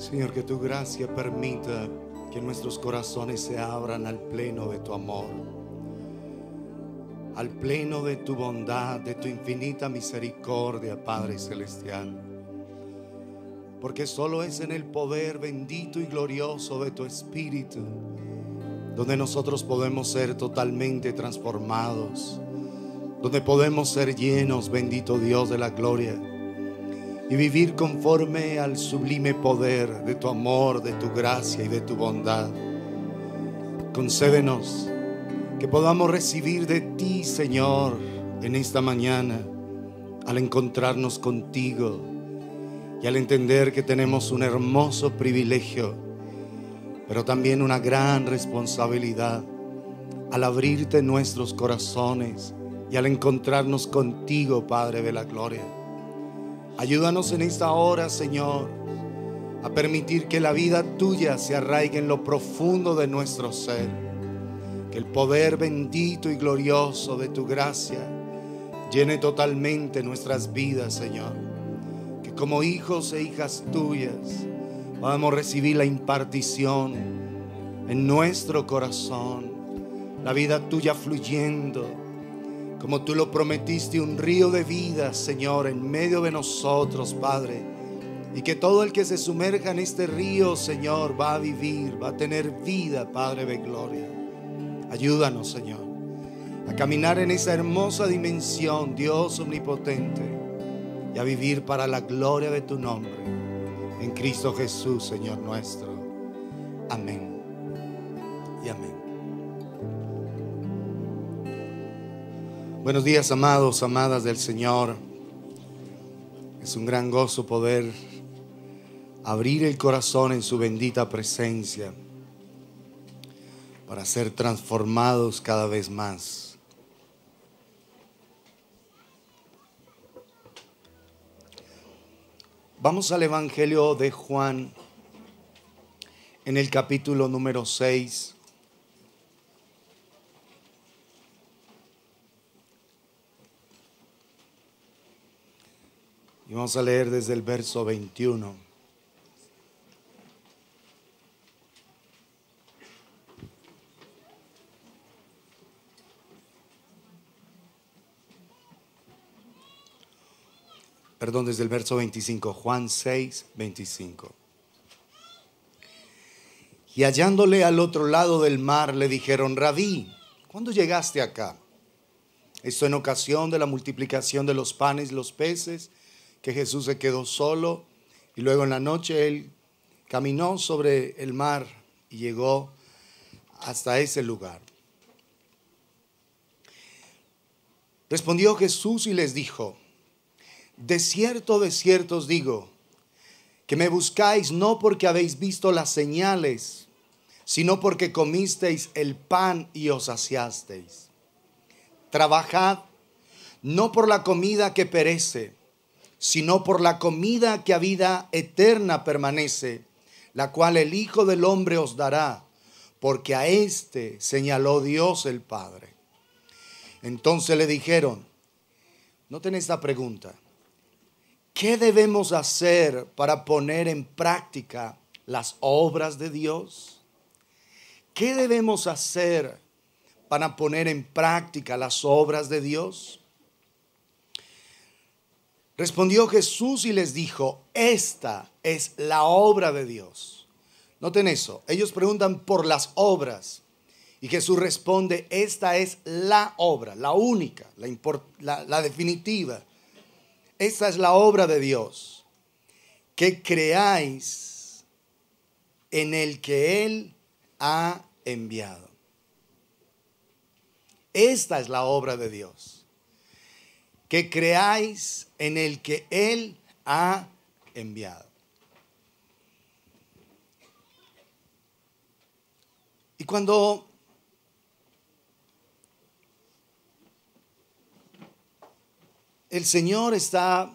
Señor, que tu gracia permita que nuestros corazones se abran al pleno de tu amor, al pleno de tu bondad, de tu infinita misericordia, Padre Celestial. Porque solo es en el poder bendito y glorioso de tu Espíritu donde nosotros podemos ser totalmente transformados, donde podemos ser llenos, bendito Dios de la gloria, y vivir conforme al sublime poder de tu amor, de tu gracia y de tu bondad. Concédenos que podamos recibir de ti, Señor, en esta mañana, al encontrarnos contigo y al entender que tenemos un hermoso privilegio, pero también una gran responsabilidad al abrirte nuestros corazones y al encontrarnos contigo, Padre de la gloria. Ayúdanos en esta hora, Señor, a permitir que la vida tuya se arraigue en lo profundo de nuestro ser. Que el poder bendito y glorioso de tu gracia llene totalmente nuestras vidas, Señor. Que como hijos e hijas tuyas podamos recibir la impartición en nuestro corazón, la vida tuya fluyendo como tú lo prometiste, un río de vida, Señor, en medio de nosotros, Padre. Y que todo el que se sumerja en este río, Señor, va a vivir, va a tener vida, Padre de gloria. Ayúdanos, Señor, a caminar en esa hermosa dimensión, Dios omnipotente, y a vivir para la gloria de tu nombre, en Cristo Jesús, Señor nuestro. Amén y amén. Buenos días, amados, amadas del Señor. Es un gran gozo poder abrir el corazón en su bendita presencia para ser transformados cada vez más. Vamos al Evangelio de Juan en el capítulo número 6. Y vamos a leer desde el verso 21. Perdón, desde el verso 25. Juan 6, 25. Y hallándole al otro lado del mar, le dijeron: Rabí, ¿cuándo llegaste acá? Esto en ocasión de la multiplicación de los panes y los peces, que Jesús se quedó solo, y luego en la noche él caminó sobre el mar y llegó hasta ese lugar. Respondió Jesús y les dijo: de cierto os digo, que me buscáis no porque habéis visto las señales, sino porque comisteis el pan y os saciasteis. Trabajad no por la comida que perece, sino por la comida que a vida eterna permanece, la cual el Hijo del Hombre os dará, porque a éste señaló Dios el Padre. Entonces le dijeron, noten esta pregunta: ¿qué debemos hacer para poner en práctica las obras de Dios? ¿Qué debemos hacer para poner en práctica las obras de Dios? Respondió Jesús y les dijo: esta es la obra de Dios. Noten eso, ellos preguntan por las obras y Jesús responde: esta es la obra, la única, la definitiva. Esta es la obra de Dios, que creáis en el que Él ha enviado. Esta es la obra de Dios, que creáis en el que Él ha enviado. Y cuando el Señor está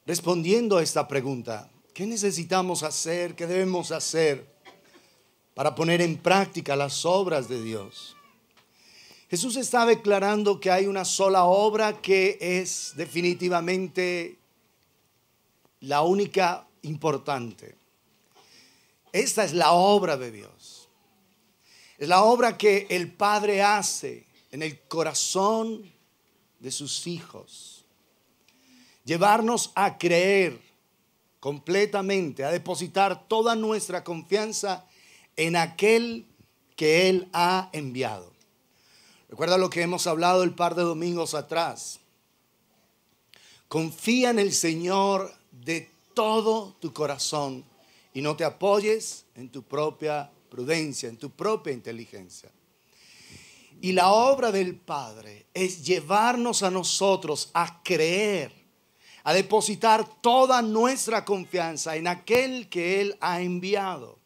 respondiendo a esta pregunta, ¿qué necesitamos hacer? ¿Qué debemos hacer para poner en práctica las obras de Dios? Jesús está declarando que hay una sola obra que es definitivamente la única importante. Esta es la obra de Dios. Es la obra que el Padre hace en el corazón de sus hijos. Llevarnos a creer completamente, a depositar toda nuestra confianza en aquel que Él ha enviado. Recuerda lo que hemos hablado el par de domingos atrás. Confía en el Señor de todo tu corazón y no te apoyes en tu propia prudencia, en tu propia inteligencia. Y la obra del Padre es llevarnos a nosotros a creer, a depositar toda nuestra confianza en aquel que Él ha enviado,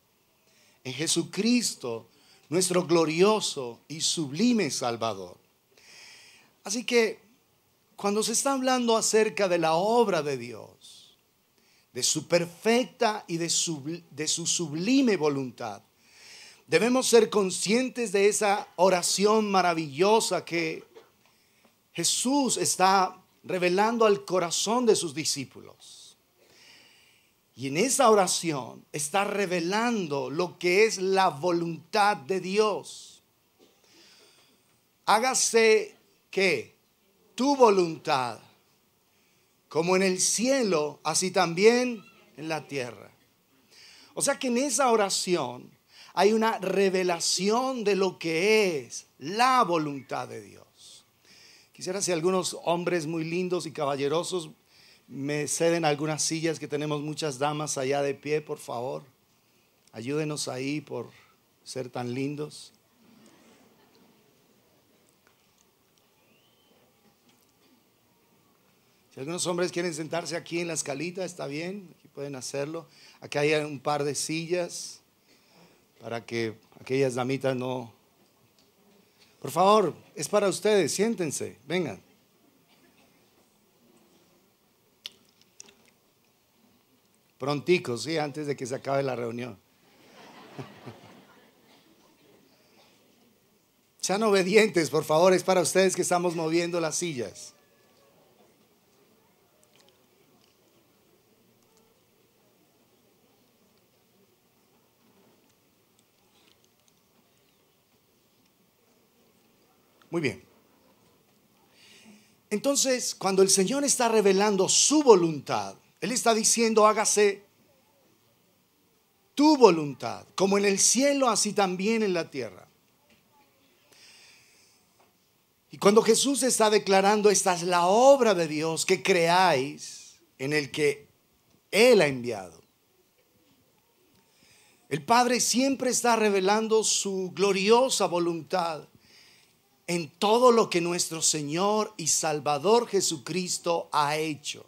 en Jesucristo, nuestro glorioso y sublime Salvador. Así que cuando se está hablando acerca de la obra de Dios, de su perfecta y de su sublime voluntad, debemos ser conscientes de esa oración maravillosa que Jesús está revelando al corazón de sus discípulos. Y en esa oración está revelando lo que es la voluntad de Dios. Hágase, ¿qué? Tu voluntad, como en el cielo, así también en la tierra. O sea que en esa oración hay una revelación de lo que es la voluntad de Dios. Quisiera si algunos hombres muy lindos y caballerosos me ceden algunas sillas, que tenemos muchas damas allá de pie, por favor. Ayúdenos ahí por ser tan lindos. Si algunos hombres quieren sentarse aquí en la escalita, está bien, aquí pueden hacerlo. Acá hay un par de sillas para que aquellas damitas no... Por favor, es para ustedes, siéntense, vengan. Pronticos, sí, antes de que se acabe la reunión. Sean obedientes, por favor, es para ustedes que estamos moviendo las sillas. Muy bien. Entonces, cuando el Señor está revelando su voluntad, Él está diciendo, hágase tu voluntad, como en el cielo, así también en la tierra. Y cuando Jesús está declarando, esta es la obra de Dios, que creáis en el que Él ha enviado. El Padre siempre está revelando su gloriosa voluntad en todo lo que nuestro Señor y Salvador Jesucristo ha hecho.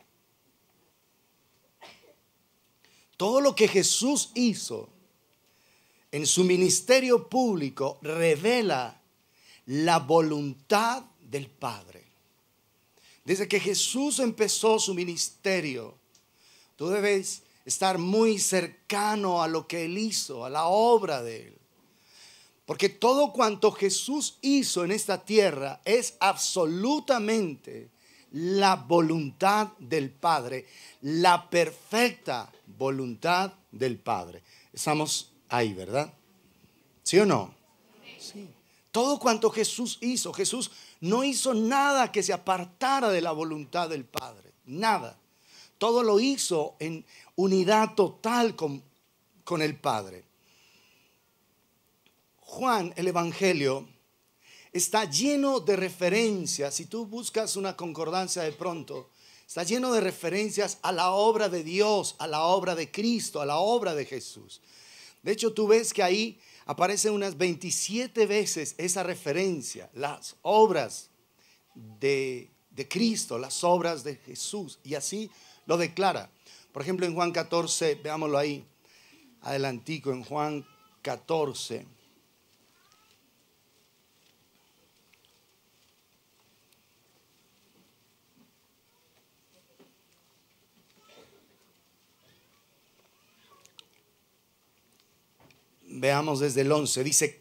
Todo lo que Jesús hizo en su ministerio público revela la voluntad del Padre. Desde que Jesús empezó su ministerio, tú debes estar muy cercano a lo que Él hizo, a la obra de Él. Porque todo cuanto Jesús hizo en esta tierra es absolutamente la voluntad del Padre, la perfecta voluntad del Padre. Estamos ahí, ¿verdad? ¿Sí o no? Sí. Todo cuanto Jesús hizo, Jesús no hizo nada que se apartara de la voluntad del Padre, nada. Todo lo hizo en unidad total con el Padre. Juan, el Evangelio, está lleno de referencias. Si tú buscas una concordancia de pronto, está lleno de referencias a la obra de Dios, a la obra de Cristo, a la obra de Jesús. De hecho, tú ves que ahí aparece unas 27 veces esa referencia, las obras de Cristo, las obras de Jesús, y así lo declara. Por ejemplo, en Juan 14, veámoslo ahí, adelantico, en Juan 14. Veamos desde el 11, dice,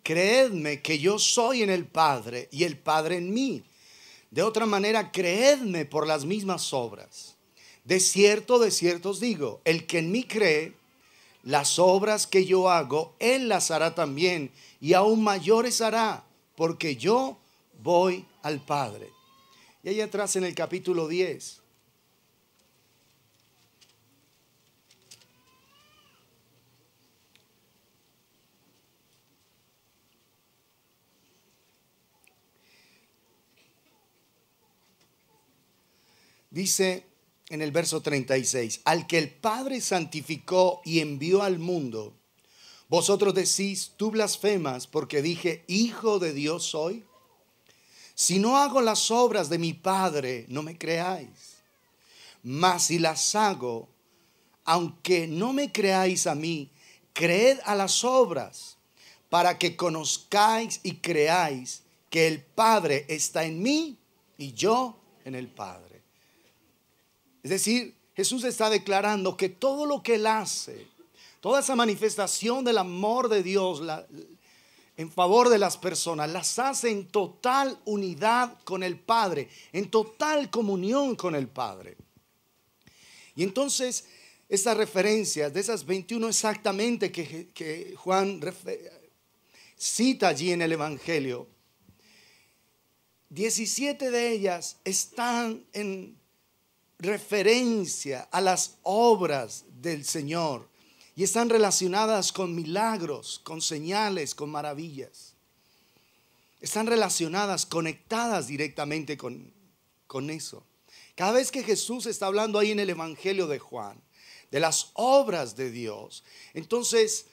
creedme que yo soy en el Padre y el Padre en mí. De otra manera, creedme por las mismas obras. De cierto os digo, el que en mí cree, Las obras que yo hago, Él las hará también, y aún mayores hará, porque yo voy al Padre. Y ahí atrás en el capítulo 10. Dice en el verso 36, al que el Padre santificó y envió al mundo, vosotros decís, tú blasfemas, porque dije, Hijo de Dios soy. Si no hago las obras de mi Padre, no me creáis. Mas si las hago, aunque no me creáis a mí, creed a las obras, para que conozcáis y creáis que el Padre está en mí y yo en el Padre. Es decir, Jesús está declarando que todo lo que Él hace, toda esa manifestación del amor de Dios en favor de las personas, las hace en total unidad con el Padre, en total comunión con el Padre. Y entonces, estas referencias de esas 21 exactamente que Juan cita allí en el Evangelio, 17 de ellas están en referencia a las obras del Señor y están relacionadas con milagros, con señales, con maravillas. Están relacionadas, conectadas directamente con eso. Cada vez que Jesús está hablando ahí en el Evangelio de Juan de las obras de Dios, entonces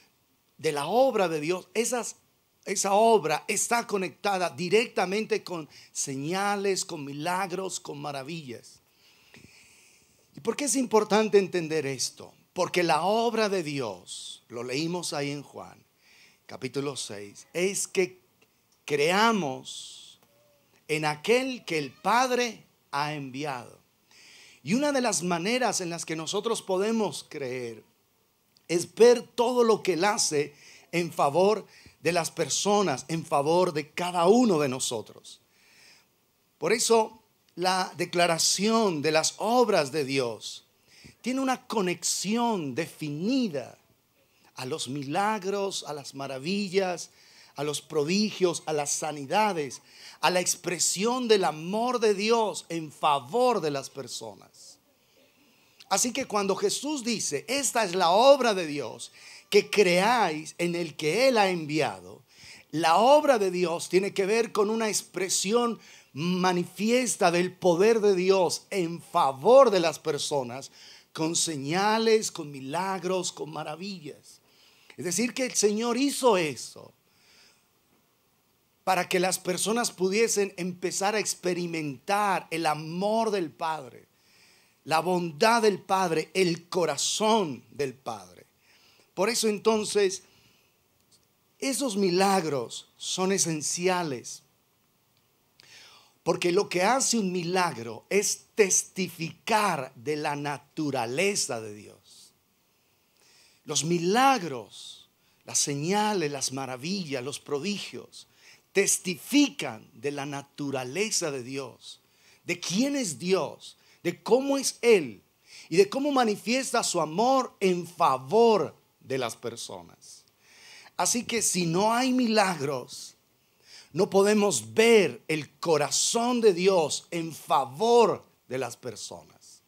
de la obra de Dios, esa obra está conectada directamente con señales, con milagros, con maravillas. ¿Y por qué es importante entender esto? Porque la obra de Dios, lo leímos ahí en Juan, capítulo 6, es que creamos en aquel que el Padre ha enviado. Y una de las maneras en las que nosotros podemos creer es ver todo lo que Él hace en favor de las personas, en favor de cada uno de nosotros. Por eso, la declaración de las obras de Dios tiene una conexión definida a los milagros, a las maravillas, a los prodigios, a las sanidades, a la expresión del amor de Dios en favor de las personas. Así que cuando Jesús dice, esta es la obra de Dios, que creáis en el que Él ha enviado, la obra de Dios tiene que ver con una expresión manifiesta del poder de Dios en favor de las personas, con señales, con milagros, con maravillas. Es decir, que el Señor hizo eso para que las personas pudiesen empezar a experimentar el amor del Padre, la bondad del Padre, el corazón del Padre. Por eso entonces, esos milagros son esenciales. Porque lo que hace un milagro es testificar de la naturaleza de Dios. Los milagros, las señales, las maravillas, los prodigios, testifican de la naturaleza de Dios, de quién es Dios, de cómo es Él y de cómo manifiesta su amor en favor de las personas. Así que si no hay milagros, no podemos ver el corazón de Dios en favor de las personas.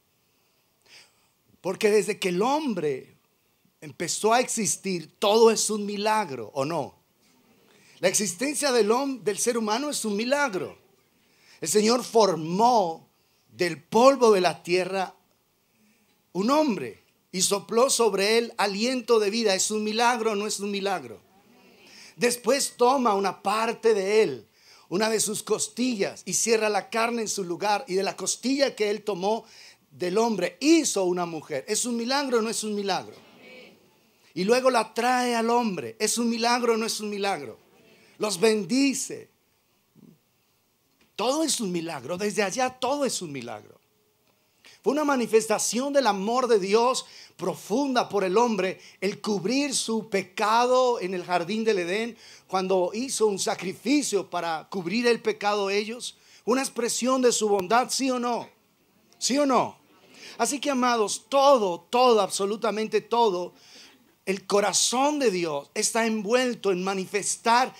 Porque desde que el hombre empezó a existir, todo es un milagro, ¿o no? La existencia del ser humano es un milagro. El Señor formó del polvo de la tierra un hombre y sopló sobre él aliento de vida. ¿Es un milagro o no es un milagro? Después toma una parte de él, una de sus costillas, y cierra la carne en su lugar. Y de la costilla que él tomó del hombre hizo una mujer. ¿Es un milagro o no es un milagro? Y luego la trae al hombre. ¿Es un milagro o no es un milagro? Los bendice. Todo es un milagro. Desde allá todo es un milagro. Fue una manifestación del amor de Dios profunda por el hombre, el cubrir su pecado en el jardín del Edén, cuando hizo un sacrificio para cubrir el pecado de ellos. Una expresión de su bondad, ¿sí o no? ¿Sí o no? Así que, amados, todo, absolutamente todo, el corazón de Dios está envuelto en manifestar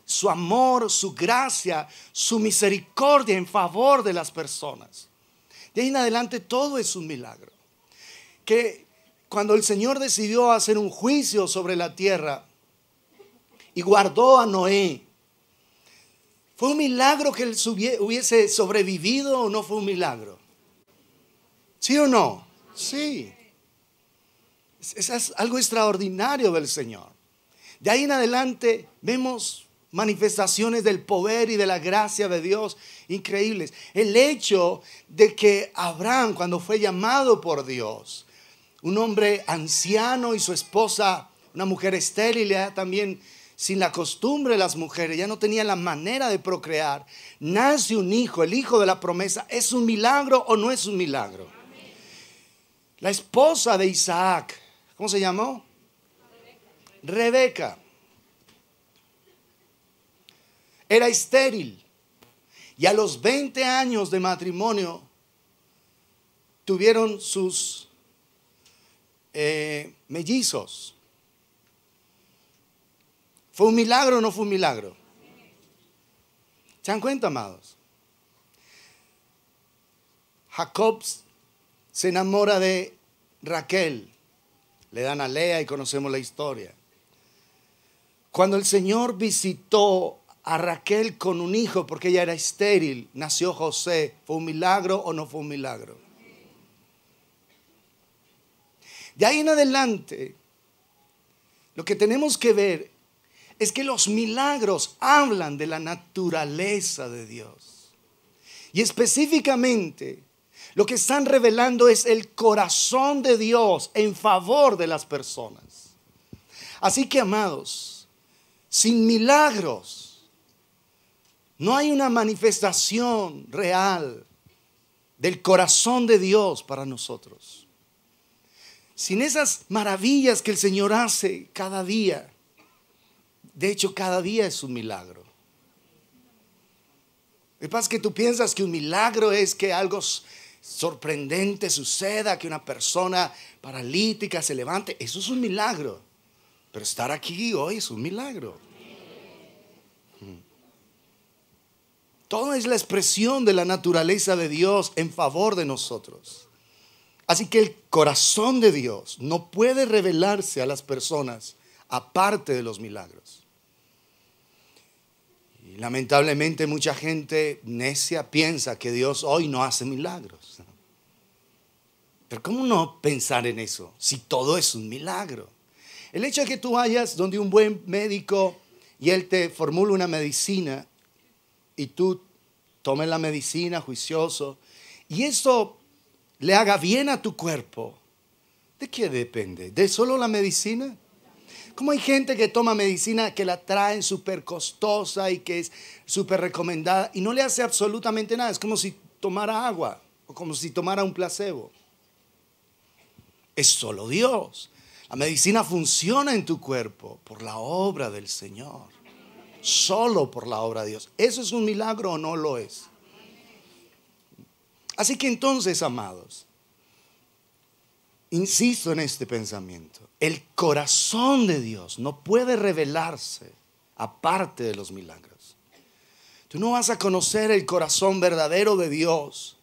su amor, su gracia, su misericordia en favor de las personas. De ahí en adelante todo es un milagro. Que cuando el Señor decidió hacer un juicio sobre la tierra y guardó a Noé, ¿fue un milagro que él hubiese sobrevivido o no fue un milagro? ¿Sí o no? Sí. Es algo extraordinario del Señor. De ahí en adelante vemos manifestaciones del poder y de la gracia de Dios increíbles. El hecho de que Abraham, cuando fue llamado por Dios, un hombre anciano y su esposa, una mujer estéril, ya también sin la costumbre de las mujeres, ya no tenían la manera de procrear, nace un hijo, el hijo de la promesa. ¿Es un milagro o no es un milagro? La esposa de Isaac, ¿cómo se llamó? Rebeca. Era estéril y a los 20 años de matrimonio tuvieron sus mellizos. ¿Fue un milagro o no fue un milagro? ¿Se dan cuenta, amados? Jacob se enamora de Raquel. Le dan a Lea y conocemos la historia. Cuando el Señor visitó a Raquel con un hijo, porque ella era estéril, nació José. ¿Fue un milagro o no fue un milagro? De ahí en adelante, lo que tenemos que ver es que los milagros hablan de la naturaleza de Dios. Y específicamente, lo que están revelando es el corazón de Dios en favor de las personas. Así que, amados, sin milagros no hay una manifestación real del corazón de Dios para nosotros. Sin esas maravillas que el Señor hace cada día, de hecho cada día es un milagro. Lo que pasa es que tú piensas que un milagro es que algo sorprendente suceda, que una persona paralítica se levante. Eso es un milagro. Pero estar aquí hoy es un milagro. Todo es la expresión de la naturaleza de Dios en favor de nosotros. Así que el corazón de Dios no puede revelarse a las personas aparte de los milagros. Y lamentablemente mucha gente necia piensa que Dios hoy no hace milagros. Pero ¿cómo no pensar en eso si todo es un milagro? El hecho de que tú vayas donde un buen médico y él te formula una medicina y tú tomes la medicina juicioso y eso le haga bien a tu cuerpo, ¿de qué depende? ¿De solo la medicina? Como hay gente que toma medicina que la traen súper costosa y que es súper recomendada y no le hace absolutamente nada. Es como si tomara agua o como si tomara un placebo. Es solo Dios. La medicina funciona en tu cuerpo por la obra del Señor. Solo por la obra de Dios. ¿Eso es un milagro o no lo es? Así que entonces, amados, insisto en este pensamiento. El corazón de Dios no puede revelarse aparte de los milagros. Tú no vas a conocer el corazón verdadero de Dios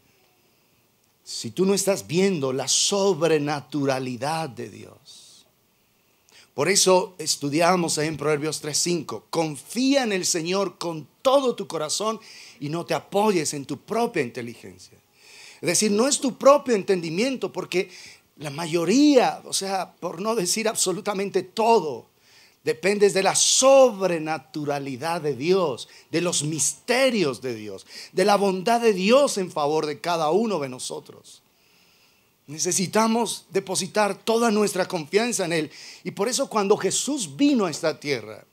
si tú no estás viendo la sobrenaturalidad de Dios. Por eso estudiamos en Proverbios 3:5. Confía en el Señor con todo tu corazón y no te apoyes en tu propia inteligencia. Es decir, no es tu propio entendimiento, porque la mayoría, o sea, por no decir absolutamente todo, dependes de la sobrenaturalidad de Dios, de los misterios de Dios, de la bondad de Dios en favor de cada uno de nosotros. Necesitamos depositar toda nuestra confianza en Él. Y por eso cuando Jesús vino a esta tierra,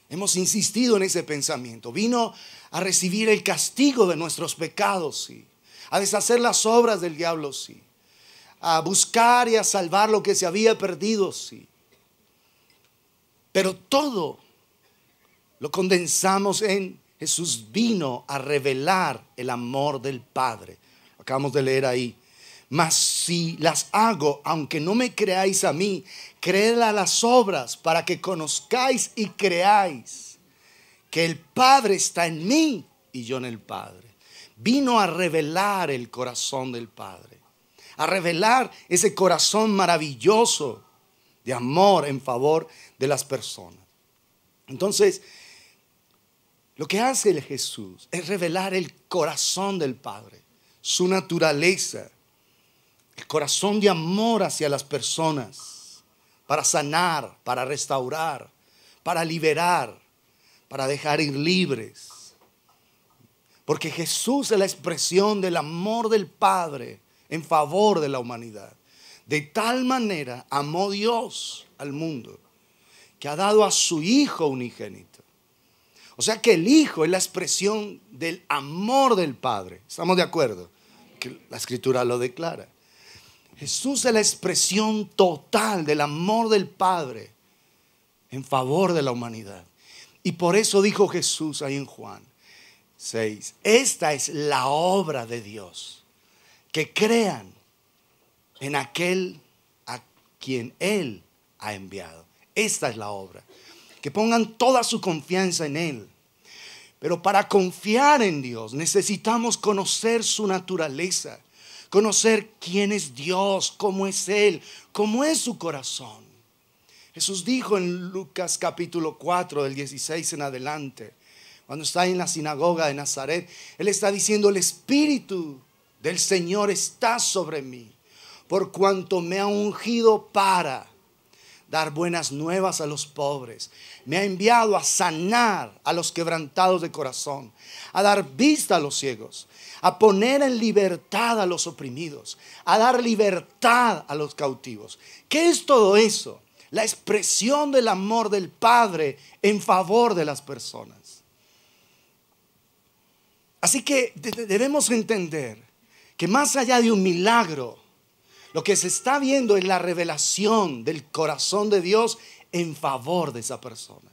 hemos insistido en ese pensamiento. Vino a recibir el castigo de nuestros pecados, sí. A deshacer las obras del diablo, sí. A buscar y a salvar lo que se había perdido, sí. Pero todo lo condensamos en Jesús vino a revelar el amor del Padre. Acabamos de leer ahí. Mas si las hago, aunque no me creáis a mí, creed a las obras, para que conozcáis y creáis que el Padre está en mí y yo en el Padre. Vino a revelar el corazón del Padre, a revelar ese corazón maravilloso de amor en favor de las personas. Entonces, lo que hace el Jesús es revelar el corazón del Padre, su naturaleza, el corazón de amor hacia las personas, para sanar, para restaurar, para liberar, para dejar ir libres. Porque Jesús es la expresión del amor del Padre en favor de la humanidad. De tal manera amó Dios al mundo, que ha dado a su Hijo unigénito. O sea que el Hijo es la expresión del amor del Padre. ¿Estamos de acuerdo? Que la Escritura lo declara. Jesús es la expresión total del amor del Padre en favor de la humanidad. Y por eso dijo Jesús ahí en Juan 6, esta es la obra de Dios, que crean en aquel a quien Él ha enviado. Esta es la obra, que pongan toda su confianza en Él. Pero para confiar en Dios necesitamos conocer su naturaleza, conocer quién es Dios, cómo es Él, cómo es su corazón. Jesús dijo en Lucas capítulo 4 del 16 en adelante, cuando está en la sinagoga de Nazaret, Él está diciendo: el Espíritu del Señor está sobre mí, por cuanto me ha ungido para dar buenas nuevas a los pobres. Me ha enviado a sanar a los quebrantados de corazón, a dar vista a los ciegos, a poner en libertad a los oprimidos, a dar libertad a los cautivos. ¿Qué es todo eso? La expresión del amor del Padre en favor de las personas. Así que debemos entender que más allá de un milagro, lo que se está viendo es la revelación del corazón de Dios en favor de esa persona.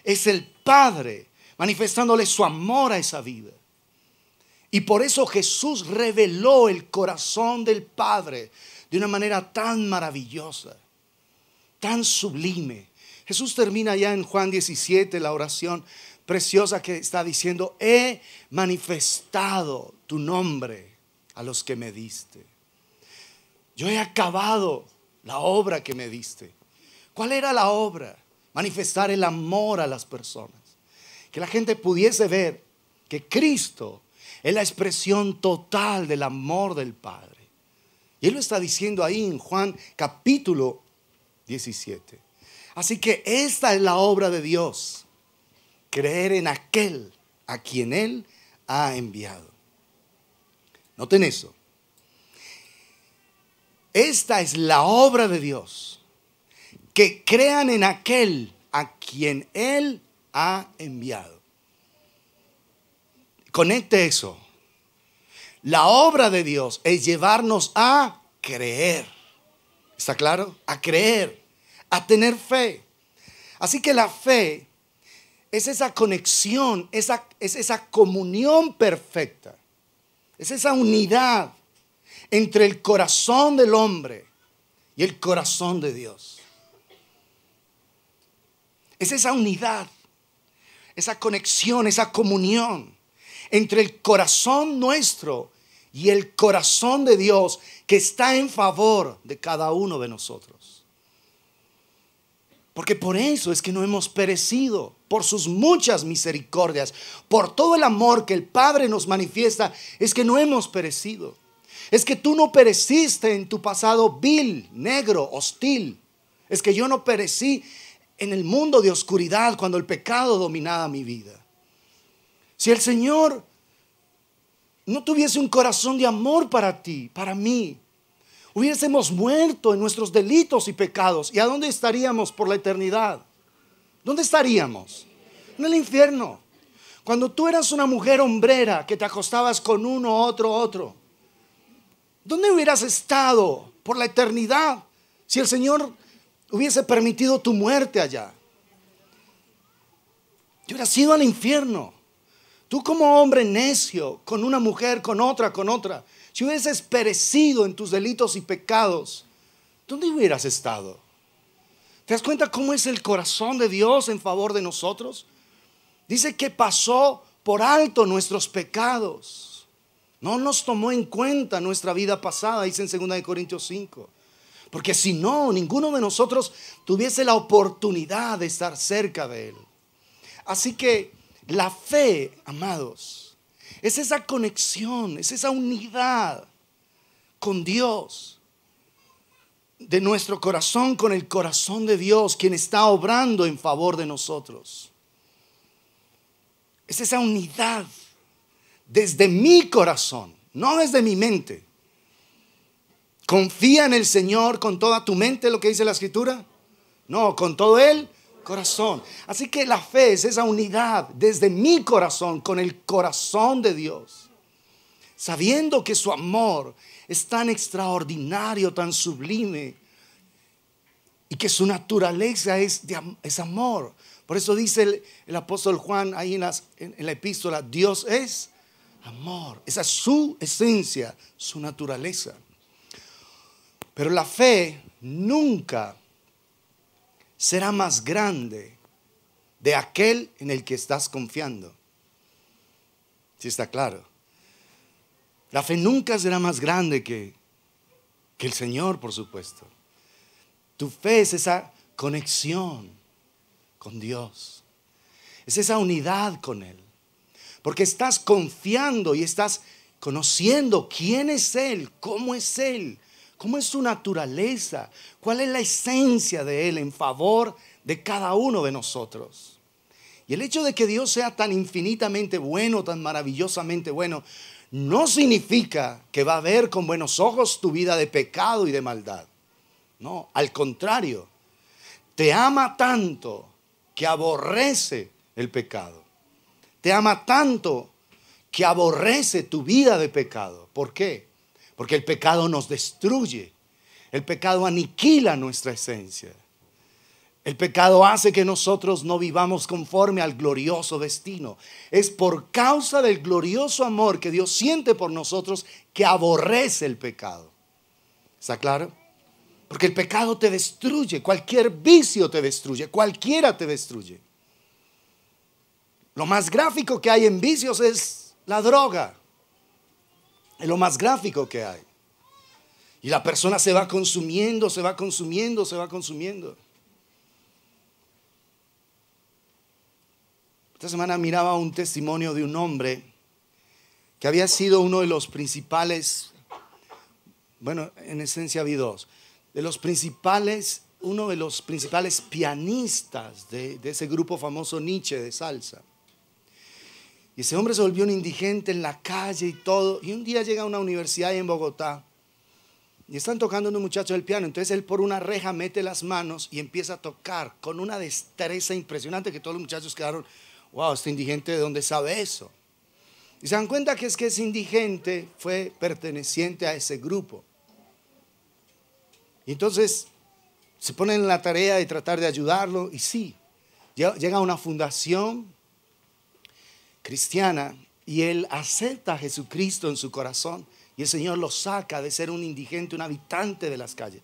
Es el Padre manifestándole su amor a esa vida. Y por eso Jesús reveló el corazón del Padre de una manera tan maravillosa, tan sublime. Jesús termina ya en Juan 17 la oración preciosa que está diciendo: he manifestado tu nombre a los que me diste. Yo he acabado la obra que me diste. ¿Cuál era la obra? Manifestar el amor a las personas. Que la gente pudiese ver que Cristo es la expresión total del amor del Padre. Y Él lo está diciendo ahí en Juan capítulo 17. Así que esta es la obra de Dios: creer en aquel a quien Él ha enviado. Noten eso. Esta es la obra de Dios, que crean en aquel a quien Él ha enviado. Conecte eso. La obra de Dios es llevarnos a creer. ¿Está claro? A creer, a tener fe. Así que la fe es esa conexión, es esa comunión perfecta. Es esa unidad entre el corazón del hombre y el corazón de Dios. Es esa unidad, esa conexión, esa comunión entre el corazón nuestro y el corazón de Dios, que está en favor de cada uno de nosotros. Porque por eso es que no hemos perecido, por sus muchas misericordias, por todo el amor que el Padre nos manifiesta, es que no hemos perecido. Es que tú no pereciste en tu pasado vil, negro, hostil. Es que yo no perecí en el mundo de oscuridad cuando el pecado dominaba mi vida. Si el Señor no tuviese un corazón de amor para ti, para mí, hubiésemos muerto en nuestros delitos y pecados. ¿Y a dónde estaríamos por la eternidad? ¿Dónde estaríamos? En el infierno. Cuando tú eras una mujer hombrera que te acostabas con uno, otro, ¿dónde hubieras estado por la eternidad si el Señor hubiese permitido tu muerte allá? Yo hubiera sido al infierno. Tú como hombre necio, con una mujer, con otra, si hubieses perecido en tus delitos y pecados, ¿dónde hubieras estado? ¿Te das cuenta cómo es el corazón de Dios en favor de nosotros? Dice que pasó por alto nuestros pecados. No nos tomó en cuenta nuestra vida pasada, dice en 2 Corintios 5. Porque si no, ninguno de nosotros tuviese la oportunidad de estar cerca de Él. Así que la fe, amados, es esa conexión, es esa unidad con Dios, de nuestro corazón con el corazón de Dios, quien está obrando en favor de nosotros. Es esa unidad desde mi corazón, no desde mi mente. Confía en el Señor con toda tu mente, lo que dice la Escritura. No, con todo el corazón. Así que la fe es esa unidad desde mi corazón con el corazón de Dios, sabiendo que su amor es tan extraordinario, tan sublime, y que su naturaleza es amor. Por eso dice el apóstol Juan ahí en la epístola: Dios es amor. Esa es su esencia, su naturaleza. Pero la fe nunca será más grande de aquel en el que estás confiando. ¿Sí está claro? La fe nunca será más grande que el Señor, por supuesto. Tu fe es esa conexión con Dios. Es esa unidad con Él. Porque estás confiando y estás conociendo quién es Él, cómo es su naturaleza, cuál es la esencia de Él en favor de cada uno de nosotros. Y el hecho de que Dios sea tan infinitamente bueno, tan maravillosamente bueno, no significa que va a ver con buenos ojos tu vida de pecado y de maldad. No, al contrario, te ama tanto que aborrece el pecado. Te ama tanto que aborrece tu vida de pecado. ¿Por qué? Porque el pecado nos destruye. El pecado aniquila nuestra esencia. El pecado hace que nosotros no vivamos conforme al glorioso destino. Es por causa del glorioso amor que Dios siente por nosotros que aborrece el pecado. ¿Está claro? Porque el pecado te destruye. Cualquier vicio te destruye. Cualquiera te destruye. Lo más gráfico que hay en vicios es la droga. Es lo más gráfico que hay. Y la persona se va consumiendo, se va consumiendo, se va consumiendo. Esta semana miraba un testimonio de un hombre que había sido uno de los principales, bueno, en esencia había dos, uno de los principales pianistas de ese grupo famoso Nietzsche de salsa. Y ese hombre se volvió un indigente en la calle y todo. Y un día llega a una universidad en Bogotá y están tocando unos muchachos el piano. Entonces él por una reja mete las manos y empieza a tocar con una destreza impresionante que todos los muchachos quedaron: wow, este indigente, ¿de dónde sabe eso? Y se dan cuenta que ese indigente fue perteneciente a ese grupo. Y entonces se ponen en la tarea de tratar de ayudarlo. Y sí, llega a una fundación cristiana y él acepta a Jesucristo en su corazón. Y el Señor lo saca de ser un indigente, un habitante de las calles.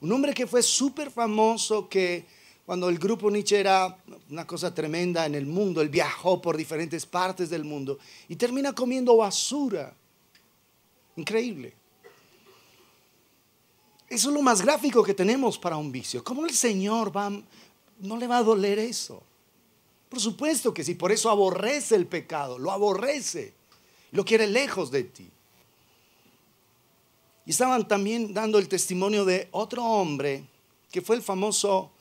Un hombre que fue súper famoso, que cuando el grupo Nietzsche era una cosa tremenda en el mundo, él viajó por diferentes partes del mundo y termina comiendo basura. Increíble. Eso es lo más gráfico que tenemos para un vicio. ¿Cómo el Señor no le va a doler eso? Por supuesto que sí, por eso aborrece el pecado, lo aborrece, lo quiere lejos de ti. Y estaban también dando el testimonio de otro hombre que fue el famoso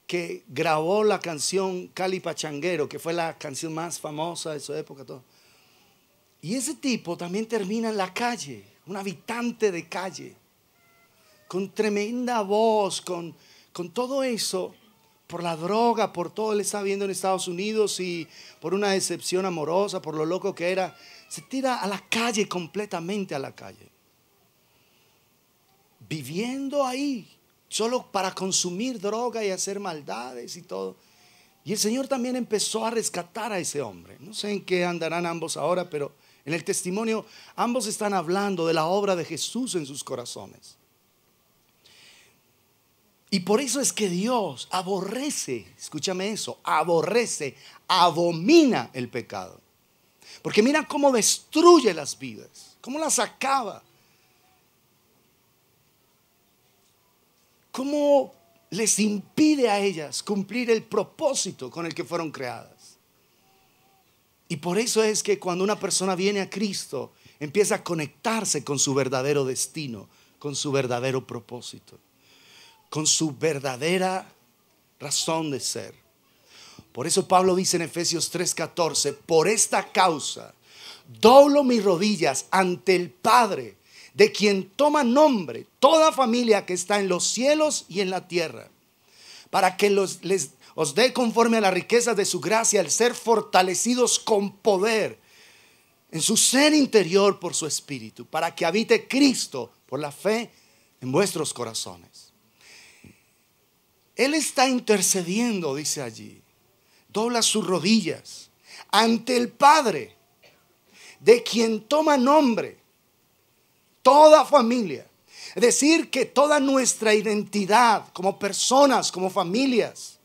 que grabó la canción Cali Pachanguero, que fue la canción más famosa de su época. Todo. Y ese tipo también termina en la calle, un habitante de calle, con tremenda voz, con todo eso, por la droga, por todo él estaba viendo en Estados Unidos y por una decepción amorosa, por lo loco que era, se tira a la calle, completamente a la calle. Viviendo ahí, solo para consumir droga y hacer maldades y todo. Y el Señor también empezó a rescatar a ese hombre. No sé en qué andarán ambos ahora, pero en el testimonio ambos están hablando de la obra de Jesús en sus corazones. Y por eso es que Dios aborrece, escúchame eso, aborrece, abomina el pecado. Porque mira cómo destruye las vidas, cómo las acaba, cómo les impide a ellas cumplir el propósito con el que fueron creadas. Y por eso es que cuando una persona viene a Cristo, empieza a conectarse con su verdadero destino, con su verdadero propósito, con su verdadera razón de ser. Por eso Pablo dice en Efesios 3:14: por esta causa doblo mis rodillas ante el Padre, de quien toma nombre toda familia que está en los cielos y en la tierra, para que os dé conforme a la riqueza de su gracia el ser fortalecidos con poder en su ser interior por su Espíritu, para que habite Cristo por la fe en vuestros corazones. Él está intercediendo, dice allí, dobla sus rodillas ante el Padre, de quien toma nombre toda familia. Es decir, que toda nuestra identidad como personas, como familias,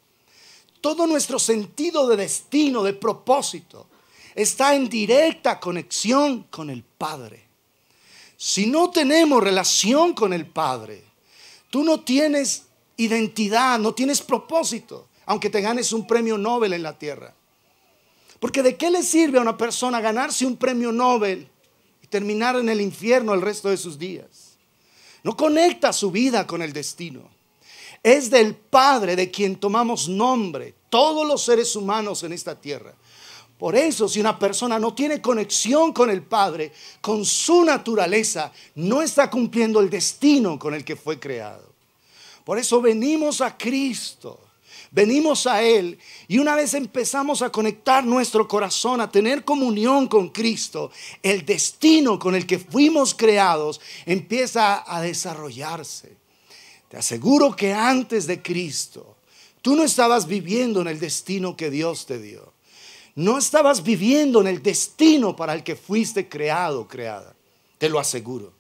todo nuestro sentido de destino, de propósito, está en directa conexión con el Padre. Si no tenemos relación con el Padre, tú no tienes identidad, no tienes propósito, aunque te ganes un premio Nobel en la tierra. Porque ¿de qué le sirve a una persona ganarse un premio Nobel y terminar en el infierno el resto de sus días? No conecta su vida con el destino. Es del Padre de quien tomamos nombre todos los seres humanos en esta tierra. Por eso, si una persona no tiene conexión con el Padre, con su naturaleza, no está cumpliendo el destino con el que fue creado. Por eso venimos a Cristo, venimos a Él, y una vez empezamos a conectar nuestro corazón, a tener comunión con Cristo, el destino con el que fuimos creados empieza a desarrollarse. Te aseguro que antes de Cristo, tú no estabas viviendo en el destino que Dios te dio. No estabas viviendo en el destino para el que fuiste creado, creada. Te lo aseguro.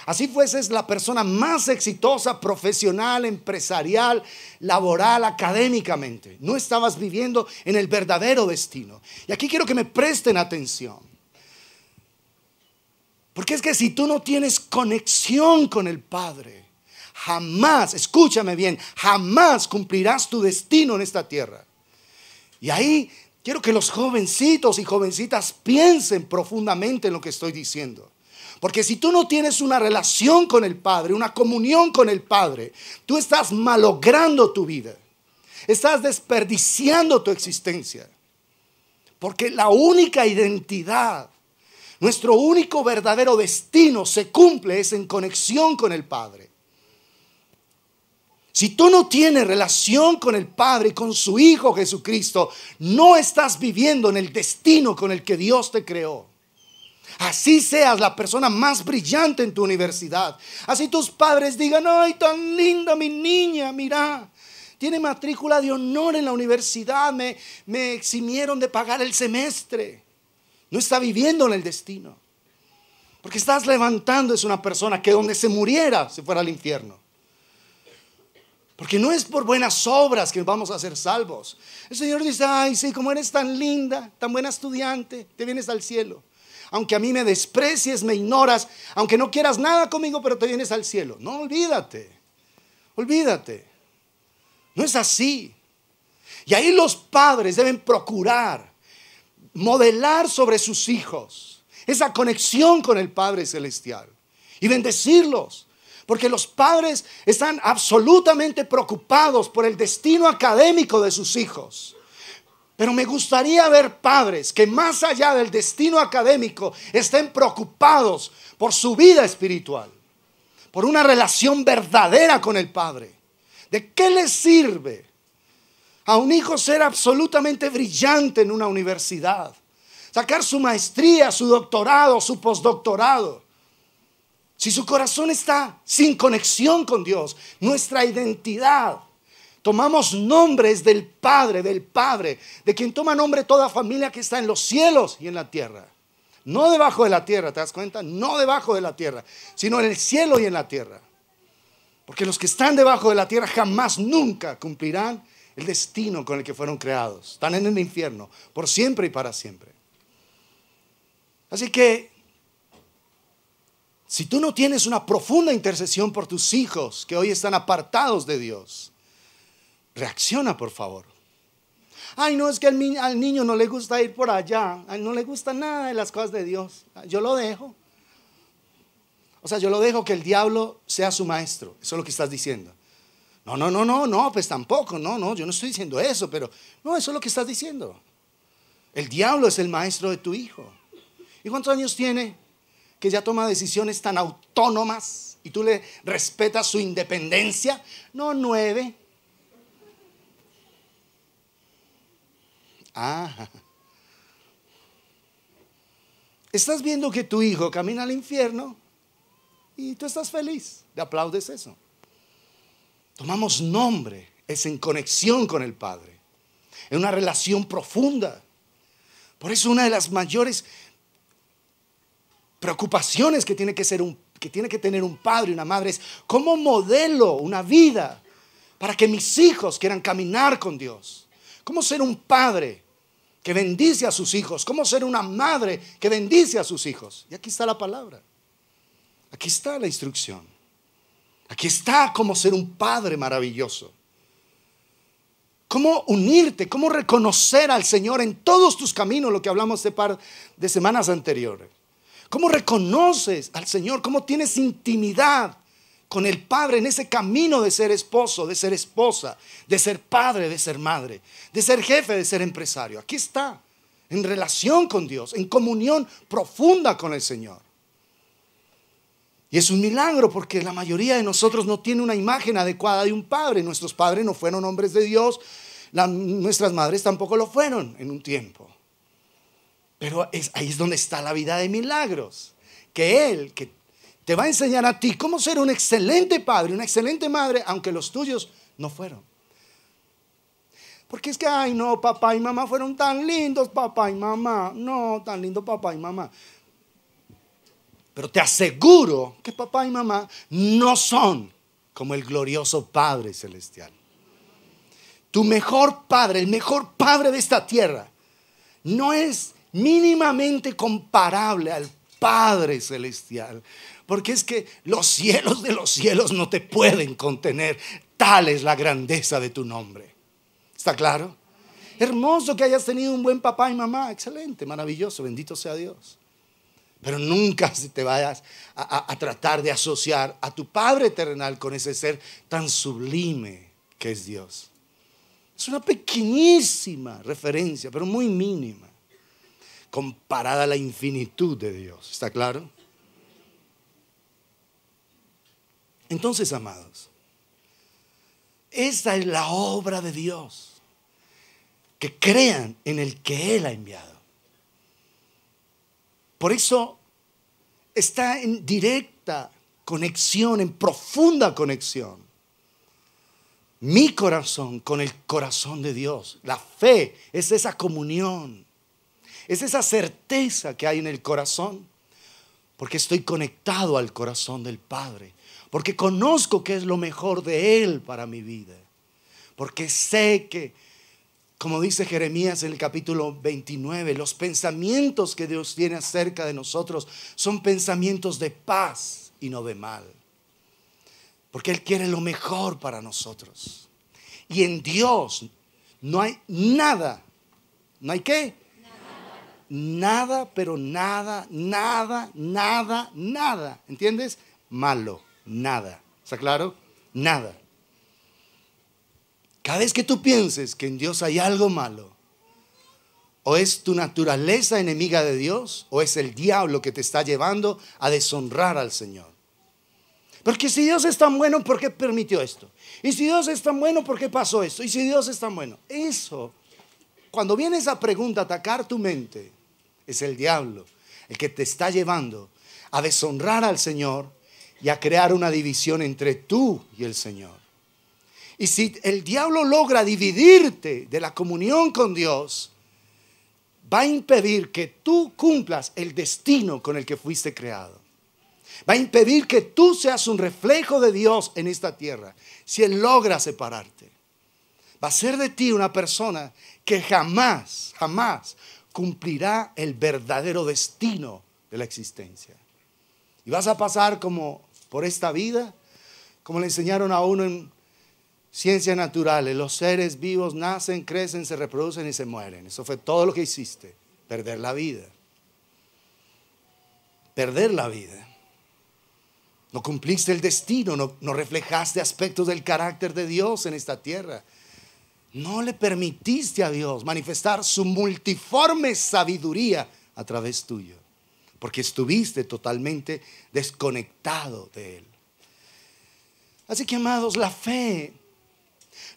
Así fueses la persona más exitosa, profesional, empresarial, laboral, académicamente. No estabas viviendo en el verdadero destino. Y aquí quiero que me presten atención. Porque es que si tú no tienes conexión con el Padre, jamás, escúchame bien, jamás cumplirás tu destino en esta tierra. Y ahí quiero que los jovencitos y jovencitas piensen profundamente en lo que estoy diciendo. Porque si tú no tienes una relación con el Padre, una comunión con el Padre, tú estás malogrando tu vida. Estás desperdiciando tu existencia. Porque la única identidad, nuestro único verdadero destino se cumple es en conexión con el Padre. Si tú no tienes relación con el Padre y con su Hijo Jesucristo, no estás viviendo en el destino con el que Dios te creó. Así seas la persona más brillante en tu universidad, así tus padres digan: ay, tan linda mi niña, mira, tiene matrícula de honor en la universidad, me eximieron de pagar el semestre. No está viviendo en el destino, porque estás levantando es una persona que donde se muriera se fuera al infierno. Porque no es por buenas obras que vamos a ser salvos. El Señor dice: ay, sí, como eres tan linda, tan buena estudiante, te vienes al cielo. Aunque a mí me desprecies, me ignoras, aunque no quieras nada conmigo, pero te vienes al cielo. No, olvídate. No es así. Y ahí los padres deben procurar modelar sobre sus hijos esa conexión con el Padre Celestial y bendecirlos. Porque los padres están absolutamente preocupados por el destino académico de sus hijos. Pero me gustaría ver padres que más allá del destino académico estén preocupados por su vida espiritual, por una relación verdadera con el Padre. ¿De qué le sirve a un hijo ser absolutamente brillante en una universidad, sacar su maestría, su doctorado, su postdoctorado, si su corazón está sin conexión con Dios? Nuestra identidad Tomamos nombres del Padre, de quien toma nombre toda familia que está en los cielos y en la tierra. No debajo de la tierra, ¿te das cuenta? No debajo de la tierra, sino en el cielo y en la tierra. Porque los que están debajo de la tierra jamás, nunca cumplirán el destino con el que fueron creados. Están en el infierno, por siempre y para siempre. Así que, si tú no tienes una profunda intercesión por tus hijos que hoy están apartados de Dios, reacciona, por favor. Ay, no, es que al niño no le gusta ir por allá. A él no le gusta nada de las cosas de Dios. Yo lo dejo. O sea, yo lo dejo que el diablo sea su maestro. Eso es lo que estás diciendo. No, pues tampoco. No, yo no estoy diciendo eso, pero no, eso es lo que estás diciendo. El diablo es el maestro de tu hijo. ¿Y cuántos años tiene que ya toma decisiones tan autónomas y tú le respetas su independencia? No, 9. Estás viendo que tu hijo camina al infierno y tú estás feliz, le aplaudes eso. Tomamos nombre, es en conexión con el Padre, en una relación profunda. Por eso una de las mayores preocupaciones que tiene que tener un padre y una madre es cómo modelo una vida para que mis hijos quieran caminar con Dios. Cómo ser un padre que bendice a sus hijos. Cómo ser una madre que bendice a sus hijos. Y aquí está la palabra. Aquí está la instrucción. Aquí está cómo ser un padre maravilloso. Cómo unirte, cómo reconocer al Señor en todos tus caminos, lo que hablamos de par de semanas anteriores. Cómo reconoces al Señor, cómo tienes intimidad con el Padre en ese camino de ser esposo, de ser esposa, de ser padre, de ser madre, de ser jefe, de ser empresario. Aquí está, en relación con Dios, en comunión profunda con el Señor. Y es un milagro porque la mayoría de nosotros no tiene una imagen adecuada de un padre. Nuestros padres no fueron hombres de Dios, nuestras madres tampoco lo fueron en un tiempo. Pero ahí es donde está la vida de milagros, que Él, que te va a enseñar a ti cómo ser un excelente padre, una excelente madre, aunque los tuyos no fueron. Porque es que, ay no, papá y mamá fueron tan lindos, papá y mamá. No, tan lindo papá y mamá. Pero te aseguro que papá y mamá no son como el glorioso Padre Celestial. Tu mejor padre, el mejor padre de esta tierra, no es mínimamente comparable al Padre Celestial. Porque es que los cielos de los cielos no te pueden contener. Tal es la grandeza de tu nombre. ¿Está claro? Hermoso que hayas tenido un buen papá y mamá. Excelente, maravilloso, bendito sea Dios. Pero nunca te vayas a tratar de asociar a tu Padre terrenal con ese ser tan sublime que es Dios. Es una pequeñísima referencia, pero muy mínima, comparada a la infinitud de Dios. ¿Está claro? Entonces, amados, esta es la obra de Dios. Que crean en el que Él ha enviado. Por eso está en directa conexión, en profunda conexión, mi corazón con el corazón de Dios. La fe es esa comunión, es esa certeza que hay en el corazón, porque estoy conectado al corazón del Padre, porque conozco que es lo mejor de Él para mi vida, porque sé que, como dice Jeremías en el capítulo 29, los pensamientos que Dios tiene acerca de nosotros son pensamientos de paz y no de mal. Porque Él quiere lo mejor para nosotros. Y en Dios no hay nada. ¿No hay qué? Nada, pero nada. ¿Entiendes? Malo, nada. ¿Está claro? Nada. Cada vez que tú pienses que en Dios hay algo malo, o es tu naturaleza enemiga de Dios, o es el diablo que te está llevando a deshonrar al Señor. Porque si Dios es tan bueno, ¿por qué permitió esto? Y si Dios es tan bueno, ¿por qué pasó esto? Y si Dios es tan bueno. Eso, cuando viene esa pregunta a atacar tu mente, es el diablo el que te está llevando a deshonrar al Señor y a crear una división entre tú y el Señor. Y si el diablo logra dividirte de la comunión con Dios, va a impedir que tú cumplas el destino con el que fuiste creado. Va a impedir que tú seas un reflejo de Dios en esta tierra. Si Él logra separarte, va a ser de ti una persona que jamás cumplirá el verdadero destino de la existencia. Y vas a pasar como por esta vida, como le enseñaron a uno en ciencias naturales: los seres vivos nacen, crecen, se reproducen y se mueren. Eso fue todo lo que hiciste: perder la vida. Perder la vida. No cumpliste el destino, no reflejaste aspectos del carácter de Dios en esta tierra. No le permitiste a Dios manifestar su multiforme sabiduría a través tuyo, porque estuviste totalmente desconectado de Él. Así que, amados, la fe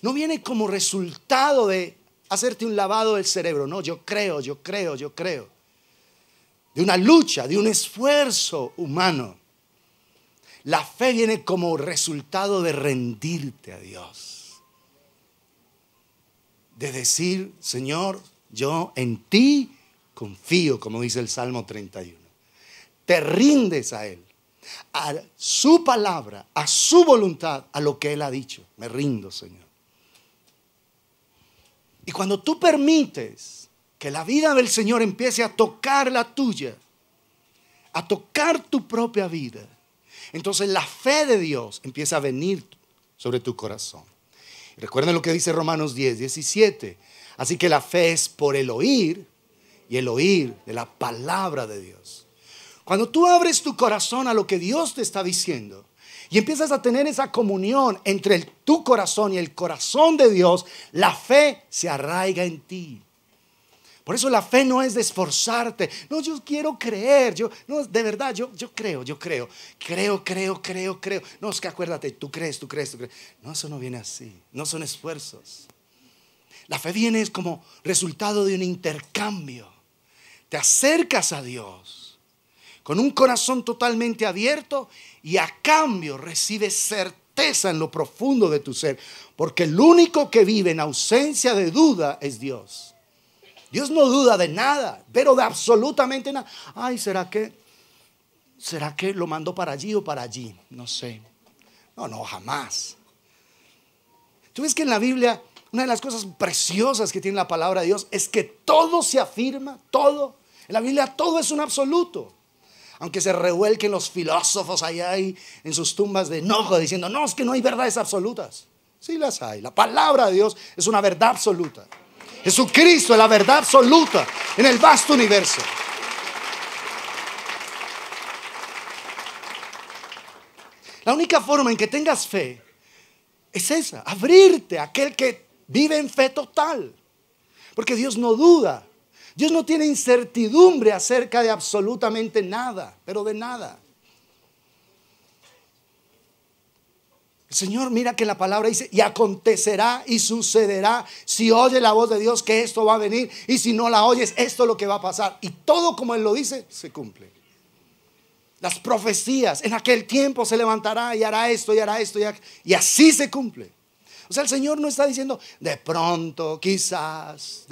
no viene como resultado de hacerte un lavado del cerebro. No, yo creo. De una lucha, de un esfuerzo humano. La fe viene como resultado de rendirte a Dios. De decir: Señor, yo en ti confío, como dice el Salmo 31. Te rindes a Él, a su palabra, a su voluntad, a lo que Él ha dicho. Me rindo, Señor. Y cuando tú permites que la vida del Señor empiece a tocar la tuya, a tocar tu propia vida, entonces la fe de Dios empieza a venir sobre tu corazón. Recuerden lo que dice Romanos 10:17. Así que la fe es por el oír, y el oír de la palabra de Dios. Cuando tú abres tu corazón a lo que Dios te está diciendo y empiezas a tener esa comunión entre tu corazón y el corazón de Dios, la fe se arraiga en ti. Por eso la fe no es de esforzarte. No, yo quiero creer. De verdad, yo creo. Creo. No, es que acuérdate, tú crees. No, eso no viene así. No son esfuerzos. La fe viene como resultado de un intercambio. Te acercas a Dios con un corazón totalmente abierto y a cambio recibes certeza en lo profundo de tu ser. Porque el único que vive en ausencia de duda es Dios. Dios no duda de nada, pero de absolutamente nada. Ay, ¿será que lo mandó para allí o para allí? No sé. No, jamás. Tú ves que en la Biblia una de las cosas preciosas que tiene la palabra de Dios es que todo se afirma, todo. En la Biblia todo es un absoluto. Aunque se revuelquen los filósofos allá ahí en sus tumbas de enojo diciendo: no, es que no hay verdades absolutas. Sí las hay. La palabra de Dios es una verdad absoluta. Jesucristo es la verdad absoluta en el vasto universo. La única forma en que tengas fe es esa: abrirte a aquel que vive en fe total. Porque Dios no duda. Dios no tiene incertidumbre acerca de absolutamente nada, pero de nada. El Señor, mira que la palabra dice: y acontecerá y sucederá, si oyes la voz de Dios, que esto va a venir, y si no la oyes, esto es lo que va a pasar. Y todo como Él lo dice, se cumple. Las profecías: en aquel tiempo se levantará y hará esto y hará esto, y así se cumple. O sea, el Señor no está diciendo de pronto, quizás,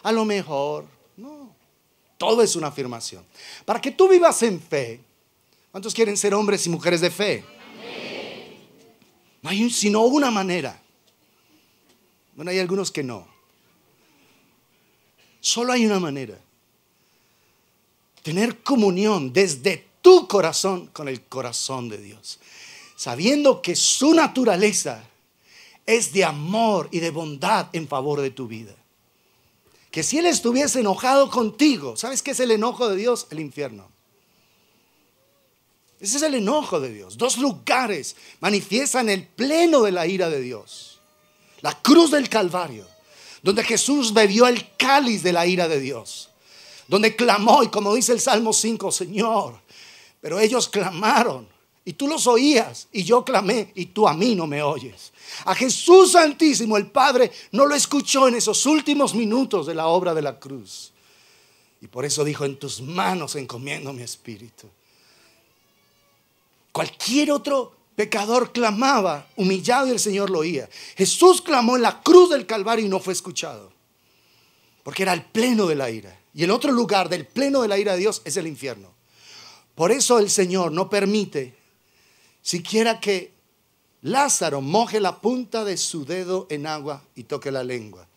a lo mejor. No, todo es una afirmación. Para que tú vivas en fe, ¿cuántos quieren ser hombres y mujeres de fe? No hay sino una manera. Bueno, hay algunos que no. Solo hay una manera: tener comunión desde tu corazón con el corazón de Dios, sabiendo que su naturaleza es de amor y de bondad en favor de tu vida. Que si Él estuviese enojado contigo, ¿sabes qué es el enojo de Dios? El infierno. Ese es el enojo de Dios. Dos lugares manifiestan el pleno de la ira de Dios: la cruz del Calvario, donde Jesús bebió el cáliz de la ira de Dios, donde clamó, y como dice el Salmo 5, Señor, pero ellos clamaron y tú los oías, y yo clamé y tú a mí no me oyes. A Jesús Santísimo el Padre no lo escuchó en esos últimos minutos de la obra de la cruz, y por eso dijo: en tus manos encomiendo mi espíritu. Cualquier otro pecador clamaba, humillado, y el Señor lo oía. Jesús clamó en la cruz del Calvario y no fue escuchado, porque era el pleno de la ira. Y el otro lugar del pleno de la ira de Dios es el infierno. Por eso el Señor no permite siquiera que Lázaro moje la punta de su dedo en agua y toque la lengua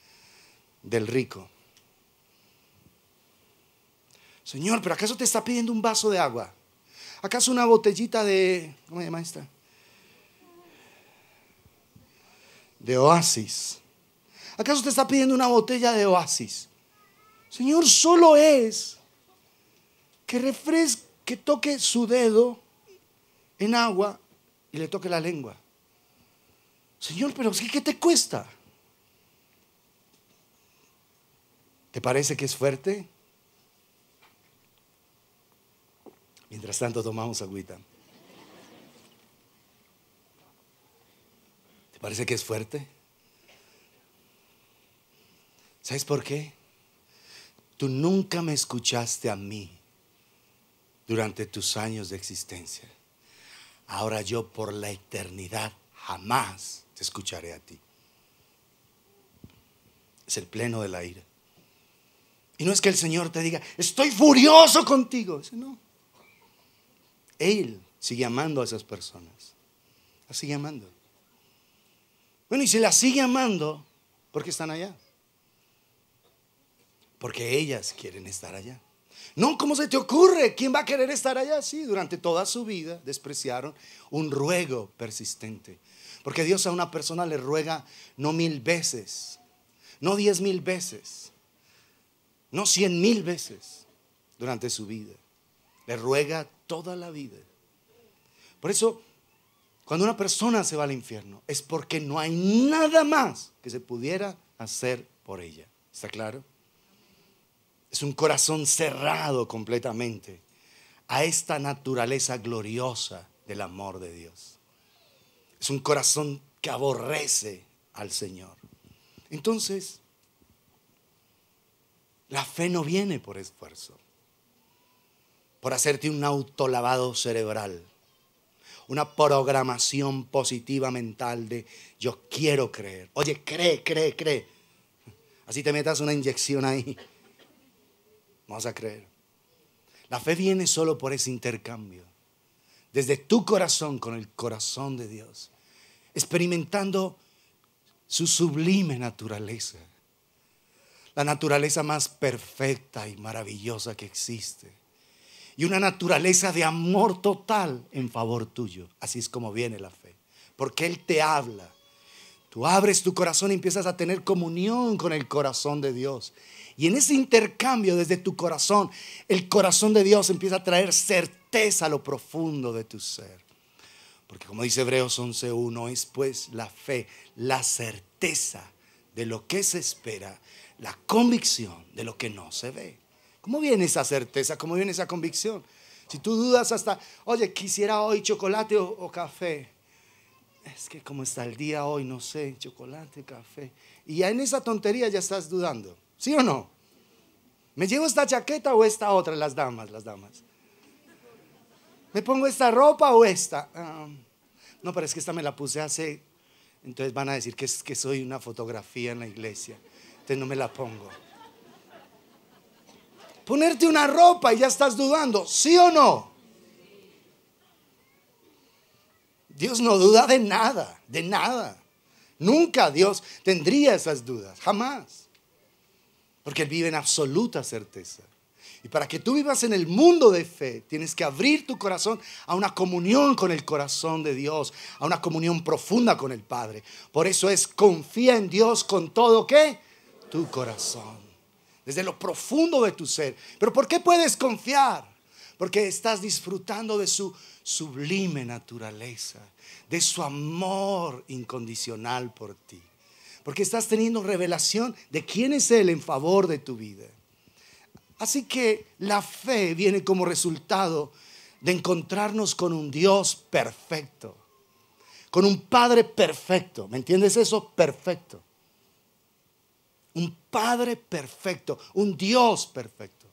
del rico. Señor, ¿pero acaso te está pidiendo un vaso de agua? ¿Acaso una botellita de, ¿cómo se llama esta? De Oasis. ¿Acaso te está pidiendo una botella de Oasis? Señor, solo es que toque su dedo en agua y le toque la lengua. Señor, pero ¿qué te cuesta? ¿Te parece que es fuerte? Mientras tanto tomamos agüita. ¿Te parece que es fuerte? ¿Sabes por qué? Tú nunca me escuchaste a mí durante tus años de existencia. Ahora yo por la eternidad jamás te escucharé a ti. Es el pleno de la ira. Y no es que el Señor te diga, estoy furioso contigo. Dice, no. Él sigue amando a esas personas. Las sigue amando. Bueno, y si las sigue amando, ¿por qué están allá? Porque ellas quieren estar allá. No, ¿cómo se te ocurre? ¿Quién va a querer estar allá? Sí, durante toda su vida despreciaron un ruego persistente. Porque Dios a una persona le ruega no 1000 veces, no 10,000 veces, no 100,000 veces durante su vida. Le ruega toda la vida. Por eso, cuando una persona se va al infierno, es porque no hay nada más que se pudiera hacer por ella. ¿Está claro? Es un corazón cerrado completamente a esta naturaleza gloriosa del amor de Dios. Es un corazón que aborrece al Señor. Entonces, la fe no viene por esfuerzo, por hacerte un autolavado cerebral, una programación positiva mental de yo quiero creer. Oye, cree. Así te metas una inyección ahí. Vamos a creer. La fe viene solo por ese intercambio. Desde tu corazón con el corazón de Dios. Experimentando su sublime naturaleza. La naturaleza más perfecta y maravillosa que existe. Y una naturaleza de amor total en favor tuyo. Así es como viene la fe. Porque Él te habla. Tú abres tu corazón y empiezas a tener comunión con el corazón de Dios. Y en ese intercambio desde tu corazón, el corazón de Dios empieza a traer certeza a lo profundo de tu ser. Porque como dice Hebreos 11:1, es pues la fe, la certeza de lo que se espera, la convicción de lo que no se ve. ¿Cómo viene esa certeza? ¿Cómo viene esa convicción? Si tú dudas hasta, oye, quisiera hoy chocolate o café. Es que como está el día hoy, no sé, chocolate, café. Y ya en esa tontería ya estás dudando. ¿Sí o no? ¿Me llevo esta chaqueta o esta otra? Las damas. ¿Me pongo esta ropa o esta? No, pero es que esta me la puse hace. Entonces van a decir que soy una fotografía en la iglesia. Entonces no me la pongo. Ponerte una ropa y ya estás dudando. ¿Sí o no? Dios no duda de nada, de nada. Nunca Dios tendría esas dudas, jamás. Porque Él vive en absoluta certeza. Y para que tú vivas en el mundo de fe, tienes que abrir tu corazón a una comunión con el corazón de Dios, a una comunión profunda con el Padre. Por eso es confía en Dios con todo, ¿qué? Tu corazón. Desde lo profundo de tu ser. ¿Pero por qué puedes confiar? Porque estás disfrutando de su sublime naturaleza, de su amor incondicional por ti. Porque estás teniendo revelación de quién es Él en favor de tu vida. Así que la fe viene como resultado de encontrarnos con un Dios perfecto, con un Padre perfecto. ¿Me entiendes eso? Perfecto. Un Padre perfecto, un Dios perfecto.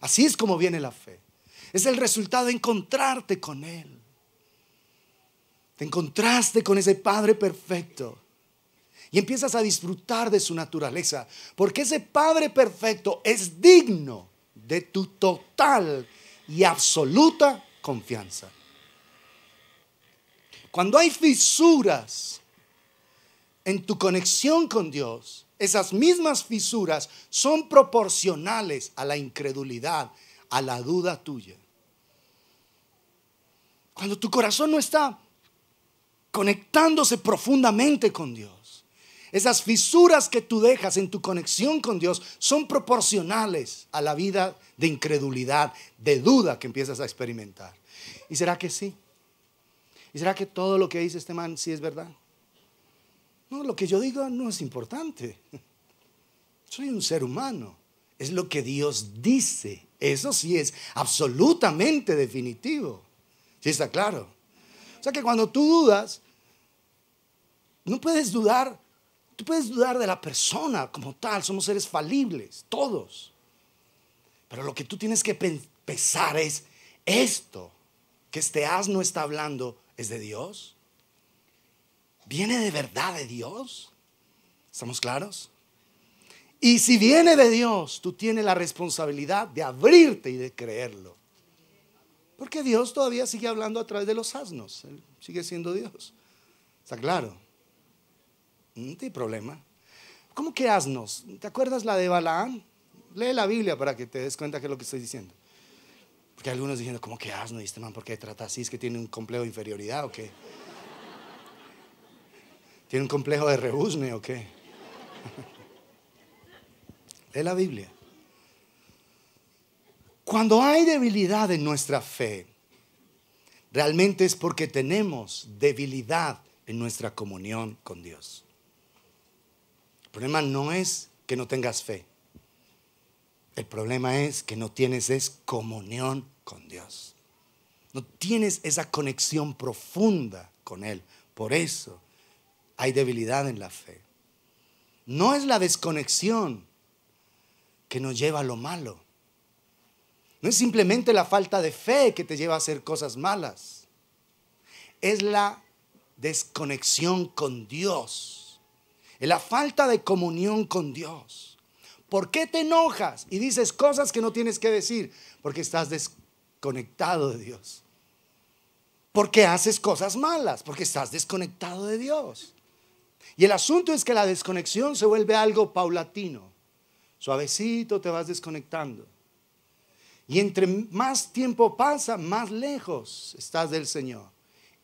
Así es como viene la fe. Es el resultado de encontrarte con Él. Te encontraste con ese Padre perfecto y empiezas a disfrutar de su naturaleza, porque ese Padre perfecto es digno de tu total y absoluta confianza. Cuando hay fisuras en tu conexión con Dios, esas mismas fisuras son proporcionales a la incredulidad, a la duda tuya. Cuando tu corazón no está conectándose profundamente con Dios, esas fisuras que tú dejas en tu conexión con Dios son proporcionales a la vida de incredulidad, de duda que empiezas a experimentar. ¿Y será que sí? ¿Y será que todo lo que dice este man sí es verdad? No, lo que yo digo no es importante. Soy un ser humano. Es lo que Dios dice. Eso sí es absolutamente definitivo. ¿Sí está claro? O sea que cuando tú dudas, no puedes dudar. Tú puedes dudar de la persona como tal. Somos seres falibles, todos. Pero lo que tú tienes que pensar es: esto que este asno está hablando, ¿es de Dios? ¿Viene de verdad de Dios? ¿Estamos claros? Y si viene de Dios, tú tienes la responsabilidad de abrirte y de creerlo. Porque Dios todavía sigue hablando a través de los asnos. Él sigue siendo Dios. ¿Está claro? No tiene problema. ¿Cómo que asnos? ¿Te acuerdas la de Balaam? Lee la Biblia para que te des cuenta que es lo que estoy diciendo. Porque algunos diciendo: ¿cómo que asno? ¿Y este man por qué trata así? ¿Es que tiene un complejo de inferioridad o qué? ¿Tiene un complejo de rebuzne o qué? Lee la Biblia. Cuando hay debilidad en nuestra fe, realmente es porque tenemos debilidad en nuestra comunión con Dios. El problema no es que no tengas fe. El problema es que no tienes comunión con Dios. No tienes esa conexión profunda con Él. Por eso hay debilidad en la fe. No es la desconexión que nos lleva a lo malo. No es simplemente la falta de fe que te lleva a hacer cosas malas. Es la desconexión con Dios. Es la falta de comunión con Dios. ¿Por qué te enojas y dices cosas que no tienes que decir? Porque estás desconectado de Dios. ¿Por qué haces cosas malas? Porque estás desconectado de Dios. Y el asunto es que la desconexión se vuelve algo paulatino. Suavecito te vas desconectando. Y entre más tiempo pasa, más lejos estás del Señor.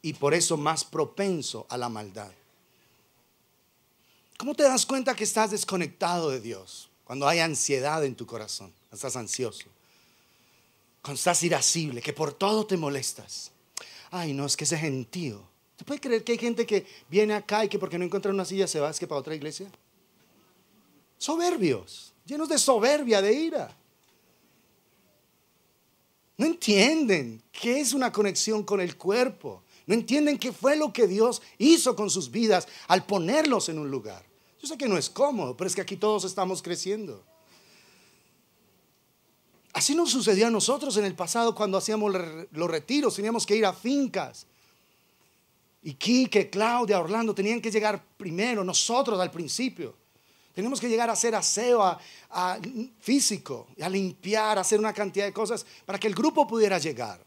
Y por eso más propenso a la maldad. ¿Cómo te das cuenta que estás desconectado de Dios? Cuando hay ansiedad en tu corazón, estás ansioso. Cuando estás irascible, que por todo te molestas. Ay, no, es que ese gentío. ¿Te puede creer que hay gente que viene acá y que porque no encuentra una silla se va es que para otra iglesia? Soberbios, llenos de soberbia, de ira. No entienden qué es una conexión con el cuerpo. No entienden qué fue lo que Dios hizo con sus vidas al ponerlos en un lugar. Yo sé que no es cómodo, pero es que aquí todos estamos creciendo. Así nos sucedió a nosotros en el pasado cuando hacíamos los retiros. Teníamos que ir a fincas. Y Quique, Claudia, Orlando tenían que llegar primero, nosotros al principio. Teníamos que llegar a hacer aseo a físico, a limpiar, a hacer una cantidad de cosas para que el grupo pudiera llegar.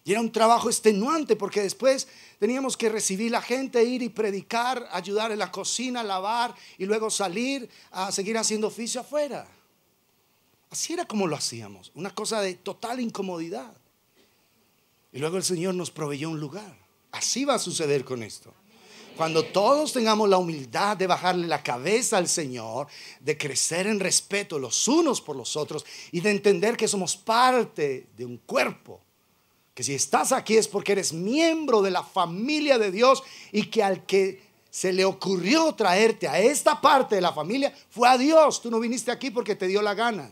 Y era un trabajo extenuante porque después teníamos que recibir la gente, ir y predicar, ayudar en la cocina, lavar y luego salir a seguir haciendo oficio afuera. Así era como lo hacíamos, una cosa de total incomodidad. Y luego el Señor nos proveyó un lugar. Así va a suceder con esto. Cuando todos tengamos la humildad de bajarle la cabeza al Señor, de crecer en respeto los unos por los otros y de entender que somos parte de un cuerpo. Que si estás aquí es porque eres miembro de la familia de Dios y que al que se le ocurrió traerte a esta parte de la familia fue a Dios. Tú no viniste aquí porque te dio la gana.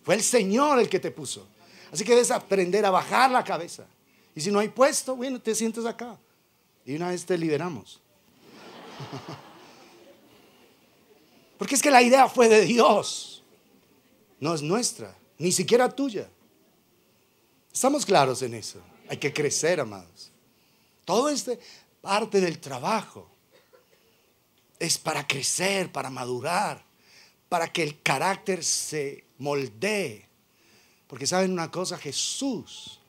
Fue el Señor el que te puso. Así que debes aprender a bajar la cabeza. Y si no hay puesto, bueno, te sientes acá. Y una vez te liberamos. Porque es que la idea fue de Dios. No es nuestra, ni siquiera tuya. Estamos claros en eso. Hay que crecer, amados. Todo este parte del trabajo es para crecer, para madurar, para que el carácter se moldee. Porque saben una cosa, Jesús,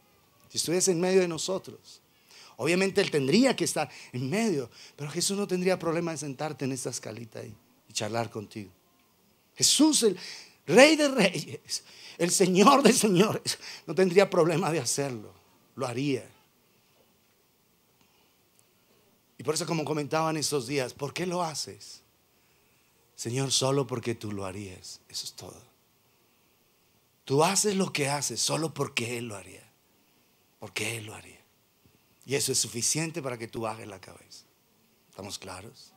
si estuviese en medio de nosotros, obviamente Él tendría que estar en medio, pero Jesús no tendría problema de sentarte en esta escalita ahí y charlar contigo. Jesús, el Rey de Reyes, el Señor de Señores, no tendría problema de hacerlo, lo haría. Y por eso, como comentaban estos días, ¿por qué lo haces? Señor, solo porque tú lo harías. Eso es todo. Tú haces lo que haces solo porque Él lo haría. Porque Él lo haría. Y eso es suficiente para que tú bajes la cabeza. ¿Estamos claros?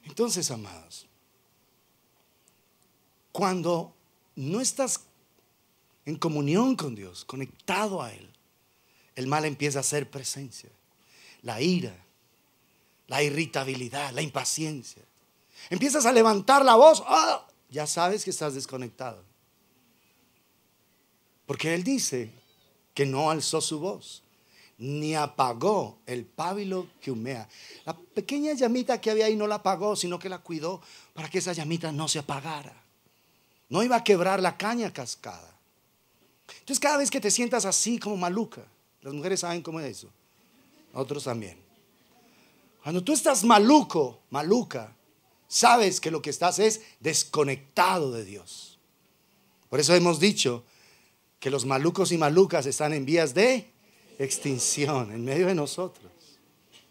Entonces, amados, cuando no estás en comunión con Dios, conectado a Él, el mal empieza a hacer presencia. La ira, la irritabilidad, la impaciencia. Empiezas a levantar la voz. ¡Oh! Ya sabes que estás desconectado. Porque Él dice que no alzó su voz, ni apagó el pábilo que humea. La pequeña llamita que había ahí no la apagó, sino que la cuidó para que esa llamita no se apagara. No iba a quebrar la caña cascada. Entonces, cada vez que te sientas así como maluca, las mujeres saben cómo es eso, nosotros también. Cuando tú estás maluco, maluca, sabes que lo que estás es desconectado de Dios. Por eso hemos dicho que los malucos y malucas están en vías de extinción en medio de nosotros.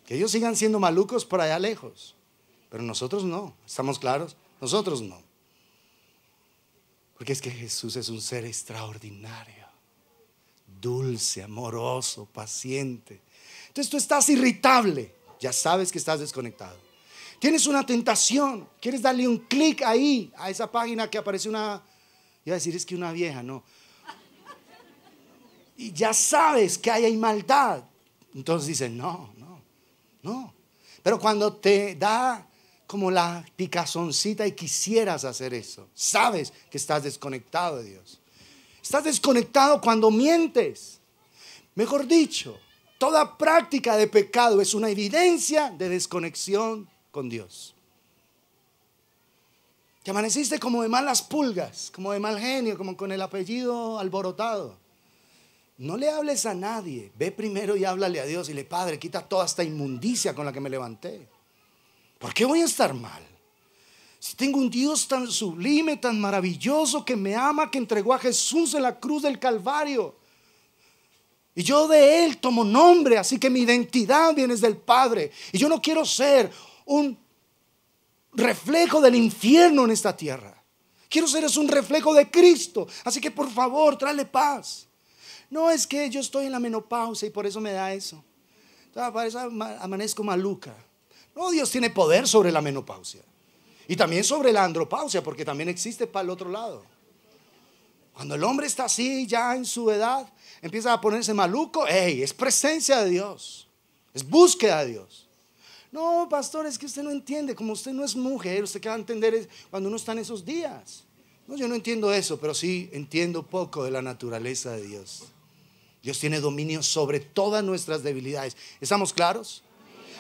Que ellos sigan siendo malucos por allá lejos, pero nosotros no. ¿Estamos claros? Nosotros no. Porque es que Jesús es un ser extraordinario, dulce, amoroso, paciente. Entonces tú estás irritable, ya sabes que estás desconectado. Tienes una tentación, quieres darle un clic ahí a esa página que aparece una, iba a decir es que una vieja, no. Y ya sabes que ahí hay maldad. Entonces dices, no. Pero cuando te da como la picazoncita y quisieras hacer eso, sabes que estás desconectado de Dios. Estás desconectado cuando mientes. Mejor dicho, toda práctica de pecado es una evidencia de desconexión con Dios. Te amaneciste como de malas pulgas, como de mal genio, como con el apellido alborotado. No le hables a nadie. Ve primero y háblale a Dios y le, Padre, quita toda esta inmundicia con la que me levanté. ¿Por qué voy a estar mal? Si tengo un Dios tan sublime, tan maravilloso, que me ama, que entregó a Jesús en la cruz del Calvario. Y yo de Él tomo nombre, así que mi identidad viene del Padre. Y yo no quiero ser un reflejo del infierno en esta tierra. Quiero ser un reflejo de Cristo. Así que por favor, tráele paz. No es que yo estoy en la menopausia y por eso me da eso. Por eso amanezco maluca. No, Dios tiene poder sobre la menopausia. Y también sobre la andropausia, porque también existe para el otro lado. Cuando el hombre está así ya en su edad, empieza a ponerse maluco. ¡Ey! Es presencia de Dios. Es búsqueda de Dios. No, pastor, es que usted no entiende. Como usted no es mujer, usted qué va a entender cuando uno está en esos días. No, yo no entiendo eso, pero sí entiendo poco de la naturaleza de Dios. Dios tiene dominio sobre todas nuestras debilidades. ¿Estamos claros?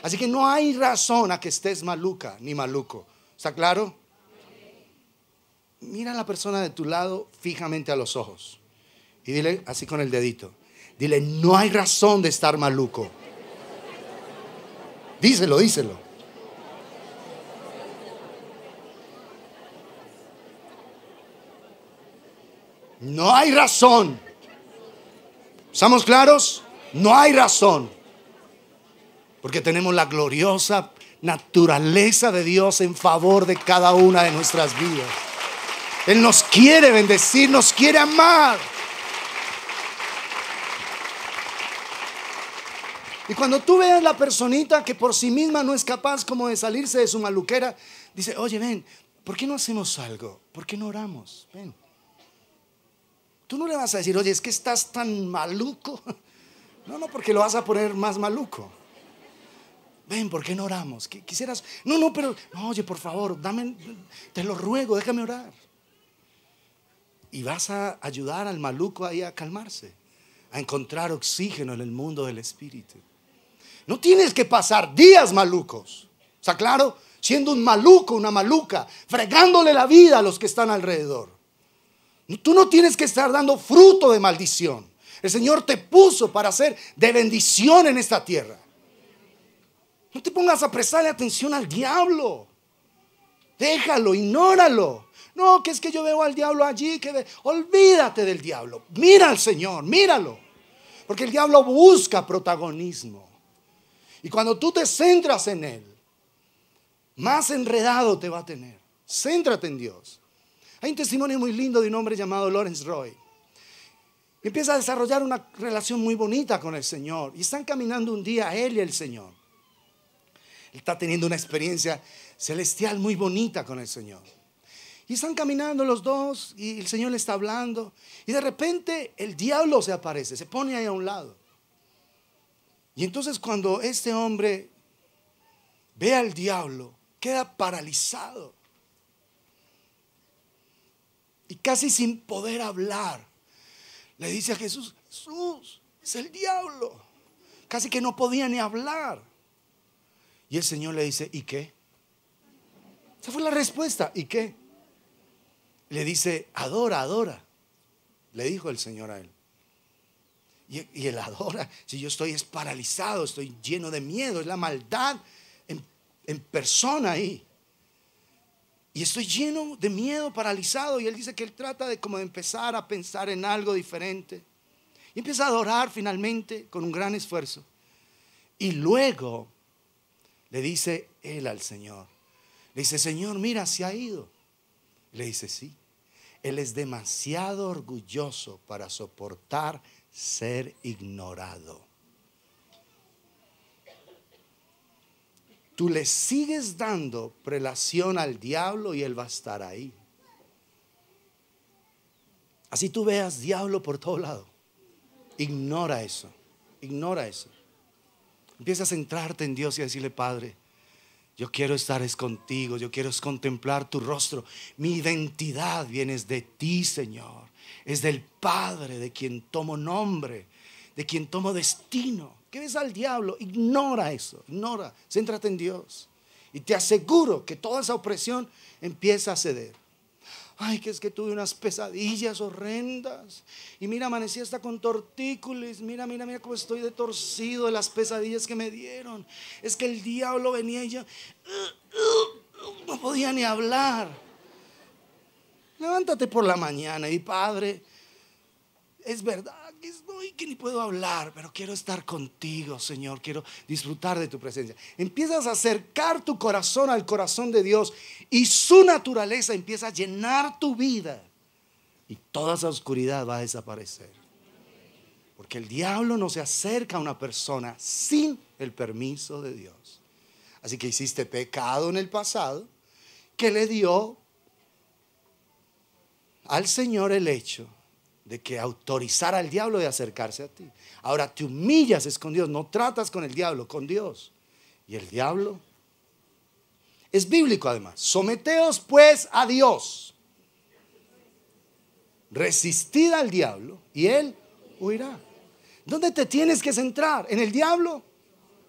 Así que no hay razón a que estés maluca ni maluco. ¿Está claro? Mira a la persona de tu lado fijamente a los ojos y dile así con el dedito. Dile, no hay razón de estar maluco. Díselo. No hay razón. ¿Estamos claros? No hay razón. Porque tenemos la gloriosa naturaleza de Dios en favor de cada una de nuestras vidas. Él nos quiere bendecir, nos quiere amar. Y cuando tú veas la personita que por sí misma no es capaz como de salirse de su maluquera, dice, oye, ven, ¿por qué no hacemos algo? ¿Por qué no oramos? Ven. Tú no le vas a decir, oye, es que estás tan maluco. No, porque lo vas a poner más maluco. Ven, ¿por qué no oramos? Quisieras, pero, no, oye, por favor, te lo ruego, déjame orar. Y vas a ayudar al maluco ahí a calmarse. a encontrar oxígeno en el mundo del espíritu. No tienes que pasar días malucos. ¿Está claro? Siendo un maluco, una maluca, fregándole la vida a los que están alrededor. Tú no tienes que estar dando fruto de maldición. El Señor te puso para ser de bendición en esta tierra. No te pongas a prestarle atención al diablo. Déjalo, ignóralo. No, que es que yo veo al diablo allí. Olvídate del diablo. Mira al Señor, míralo. Porque el diablo busca protagonismo. Y cuando tú te centras en Él, más enredado te va a tener. Céntrate en Dios. Hay un testimonio muy lindo de un hombre llamado Lawrence Roy. Empieza a desarrollar una relación muy bonita con el Señor. Y están caminando un día él y el Señor. Él está teniendo una experiencia celestial muy bonita con el Señor. Y están caminando los dos y el Señor le está hablando. Y de repente el diablo se aparece, se pone ahí a un lado. Y entonces cuando este hombre ve al diablo, queda paralizado. Y casi sin poder hablar, le dice a Jesús: Jesús, es el diablo. Casi que no podía ni hablar. Y el Señor le dice: ¿y qué? Esa fue la respuesta. ¿Y qué? Le dice: adora, adora. Le dijo el Señor a él. Y él adora. Si yo estoy paralizado, estoy lleno de miedo, es la maldad en persona ahí. Y estoy lleno de miedo, paralizado. Y él dice que él trata de como de empezar a pensar en algo diferente. Y empieza a adorar finalmente con un gran esfuerzo. Y luego le dice él al Señor. Le dice: Señor, mira, se ha ido. Le dice: sí. Él es demasiado orgulloso para soportar ser ignorado. Tú le sigues dando prelación al diablo y él va a estar ahí. Así tú veas diablo por todo lado. Ignora eso. Ignora eso. Empieza a centrarte en Dios y a decirle: Padre, yo quiero estar contigo, yo quiero contemplar tu rostro. Mi identidad viene de ti, Señor. Es del Padre de quien tomo nombre, de quien tomo destino. ¿Qué ves al diablo? Ignora eso, ignora, céntrate en Dios. Y te aseguro que toda esa opresión empieza a ceder. Ay, que es que tuve unas pesadillas horrendas. Y mira, amanecí hasta con tortícolis. Mira cómo estoy de torcido de las pesadillas que me dieron. Es que el diablo venía y yo no podía ni hablar. Levántate por la mañana y: Padre, es verdad que estoy, que ni puedo hablar, pero quiero estar contigo, Señor. Quiero disfrutar de tu presencia. Empiezas a acercar tu corazón al corazón de Dios y su naturaleza empieza a llenar tu vida. Y toda esa oscuridad va a desaparecer. Porque el diablo no se acerca a una persona sin el permiso de Dios. Así que hiciste pecado en el pasado que le dio al Señor el hecho de que autorizara al diablo de acercarse a ti. Ahora te humillas con Dios, no tratas con el diablo, con Dios. Y el diablo es bíblico además. Someteos pues a Dios. Resistid al diablo y él huirá. ¿Dónde te tienes que centrar? ¿En el diablo?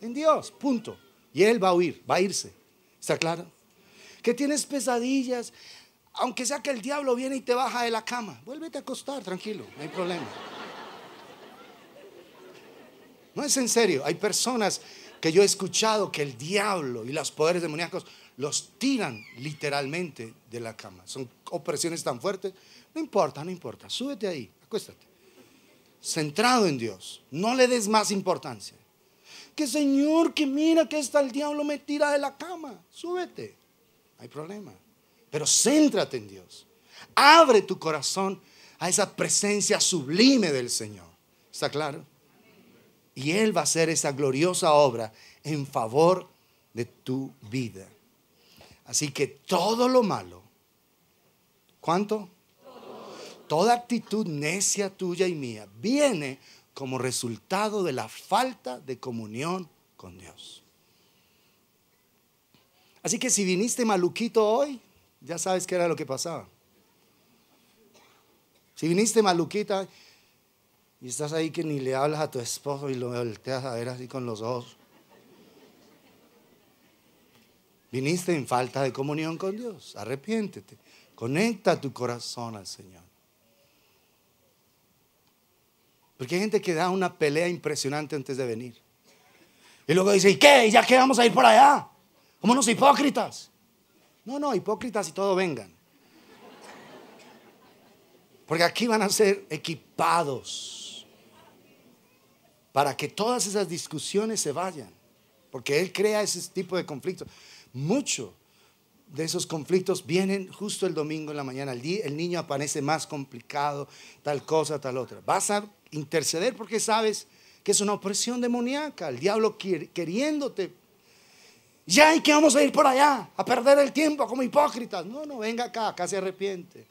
En Dios, punto. Y él va a huir, va a irse. ¿Está claro? Que tienes pesadillas. Aunque sea que el diablo viene y te baja de la cama, vuélvete a acostar, tranquilo, no hay problema. No, es en serio. Hay personas que yo he escuchado que el diablo y los poderes demoníacos los tiran literalmente de la cama. Son opresiones tan fuertes. No importa, súbete ahí, acuéstate, centrado en Dios. No le des más importancia. Que Señor, que mira que el diablo me tira de la cama. Súbete, no hay problema. Pero céntrate en Dios. Abre tu corazón a esa presencia sublime del Señor. ¿Está claro? Y Él va a hacer esa gloriosa obra en favor de tu vida. Así que todo lo malo, ¿cuánto? Toda actitud necia tuya y mía viene como resultado de la falta de comunión con Dios. Así que si viniste maluquito hoy, ya sabes qué era lo que pasaba. Si viniste maluquita, Y estás ahí que ni le hablas a tu esposo y lo volteas a ver así con los ojos. Viniste en falta de comunión con Dios. Arrepiéntete. Conecta tu corazón al Señor. Porque hay gente que da una pelea impresionante antes de venir. Y luego dice, ¿y qué? ¿Y ya qué vamos a ir por allá? Como unos hipócritas. No, hipócritas y todo vengan. Porque aquí van a ser equipados para que todas esas discusiones se vayan. Porque Él crea ese tipo de conflictos. Muchos de esos conflictos vienen justo el domingo en la mañana. El niño aparece más complicado, tal cosa, tal otra. Vas a interceder porque sabes que es una opresión demoníaca. El diablo queriéndote. Ya, ¿y qué vamos a ir por allá? A perder el tiempo como hipócritas. No, venga acá se arrepiente.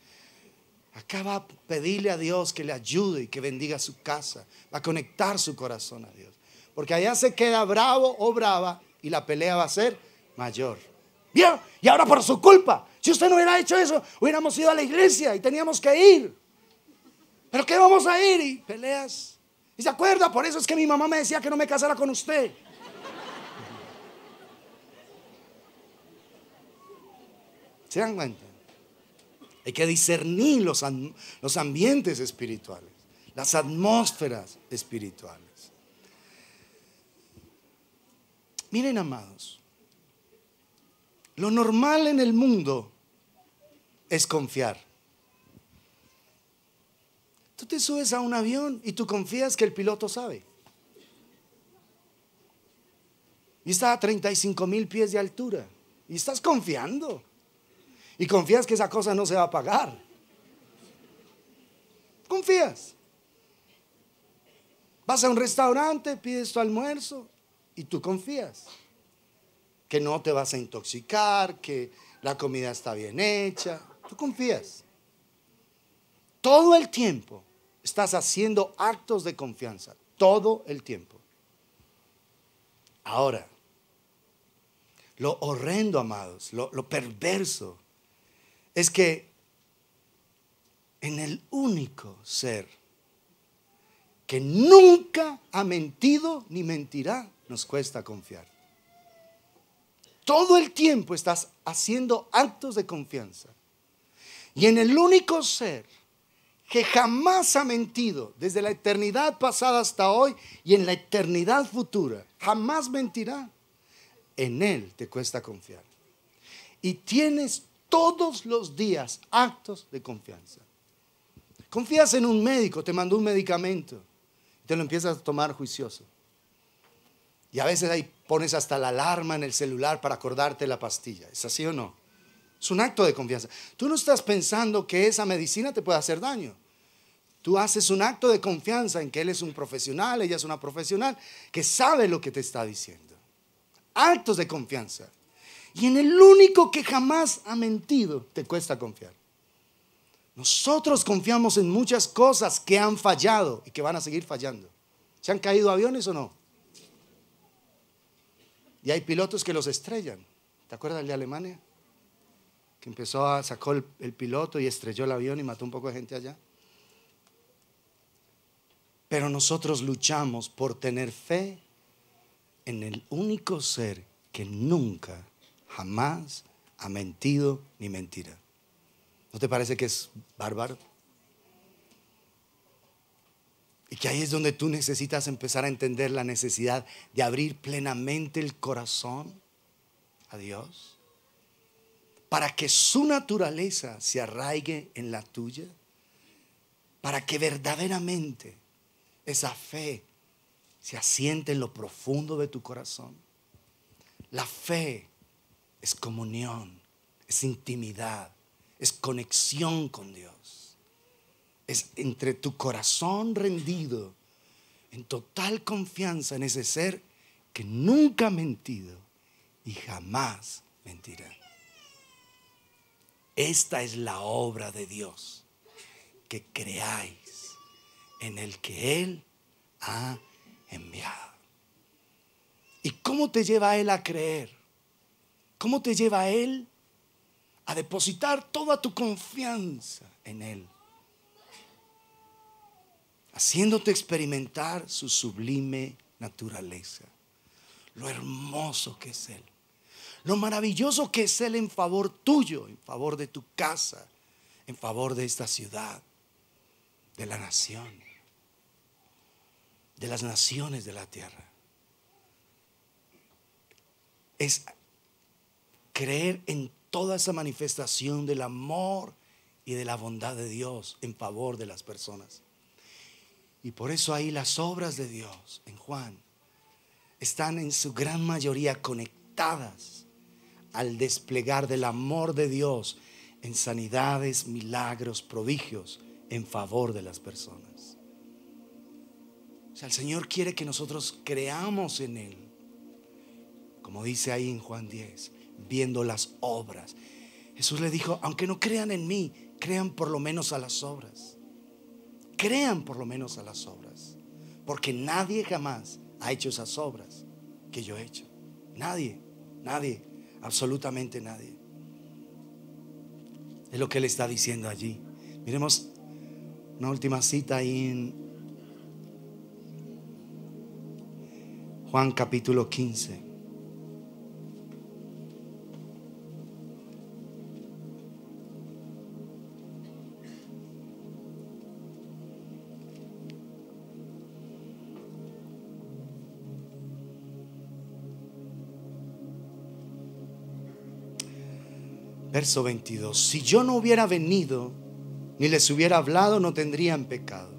Acá va a pedirle a Dios que le ayude y que bendiga su casa. Va a conectar su corazón a Dios. Porque allá se queda bravo o brava y la pelea va a ser mayor. ¿Vio? Y ahora por su culpa. Si usted no hubiera hecho eso, hubiéramos ido a la iglesia y teníamos que ir. ¿Pero qué vamos a ir? Y peleas. ¿Y se acuerda? Por eso es que mi mamá me decía que no me casara con usted. ¿Se dan cuenta? Hay que discernir los ambientes espirituales, las atmósferas espirituales. Miren, amados, lo normal en el mundo es confiar. Tú te subes a un avión y tú confías que el piloto sabe. Y está a 35,000 pies de altura. Y estás confiando. Y confías que esa cosa no se va a pagar. Confías. Vas a un restaurante, pides tu almuerzo y tú confías que no te vas a intoxicar, que la comida está bien hecha. Tú confías. Todo el tiempo estás haciendo actos de confianza. Todo el tiempo. Ahora, lo horrendo, amados, lo perverso, es que en el único ser que nunca ha mentido ni mentirá, nos cuesta confiar. Todo el tiempo estás haciendo actos de confianza. Y en el único ser que jamás ha mentido, desde la eternidad pasada hasta hoy y en la eternidad futura, jamás mentirá, en Él te cuesta confiar. Y tienes todos los días actos de confianza. Confías en un médico, te mandó un medicamento, te lo empiezas a tomar juicioso. Y a veces ahí pones hasta la alarma en el celular para acordarte la pastilla. ¿Es así o no? Es un acto de confianza. Tú no estás pensando que esa medicina te puede hacer daño. Tú haces un acto de confianza en que él es un profesional, ella es una profesional que sabe lo que te está diciendo. Actos de confianza. Y en el único que jamás ha mentido, te cuesta confiar. Nosotros confiamos en muchas cosas que han fallado y que van a seguir fallando. ¿Se han caído aviones o no? Y hay pilotos que los estrellan. ¿Te acuerdas del de Alemania? Que sacó el piloto y estrelló el avión y mató un poco de gente allá. Pero nosotros luchamos por tener fe en el único ser que nunca, jamás ha mentido ni mentirá. ¿No te parece que es bárbaro? Y que ahí es donde tú necesitas empezar a entender la necesidad de abrir plenamente el corazón a Dios, para que su naturaleza se arraigue en la tuya, para que verdaderamente esa fe se asiente en lo profundo de tu corazón. La fe es comunión, es intimidad, es conexión con Dios. Es entre tu corazón rendido en total confianza en ese ser que nunca ha mentido y jamás mentirá. Esta es la obra de Dios, que creáis en el que Él ha enviado. ¿Y cómo te lleva a Él a creer? ¿Cómo te lleva a Él a depositar toda tu confianza en Él? haciéndote experimentar su sublime naturaleza, lo hermoso que es Él, lo maravilloso que es Él en favor tuyo, en favor de tu casa, en favor de esta ciudad, de la nación, de las naciones de la tierra. Es creer en toda esa manifestación del amor y de la bondad de Dios en favor de las personas. Y por eso ahí las obras de Dios en Juan están en su gran mayoría conectadas al desplegar del amor de Dios en sanidades, milagros, prodigios en favor de las personas. O sea, el Señor quiere que nosotros creamos en Él, como dice ahí en Juan 10, viendo las obras. Jesús le dijo, aunque no crean en mí, crean por lo menos a las obras. Crean por lo menos a las obras, porque nadie jamás ha hecho esas obras que yo he hecho. Nadie, absolutamente nadie. Es lo que Él está diciendo allí. Miremos una última cita ahí en Juan capítulo 15. Verso 22. Si yo no hubiera venido ni les hubiera hablado, no tendrían pecado.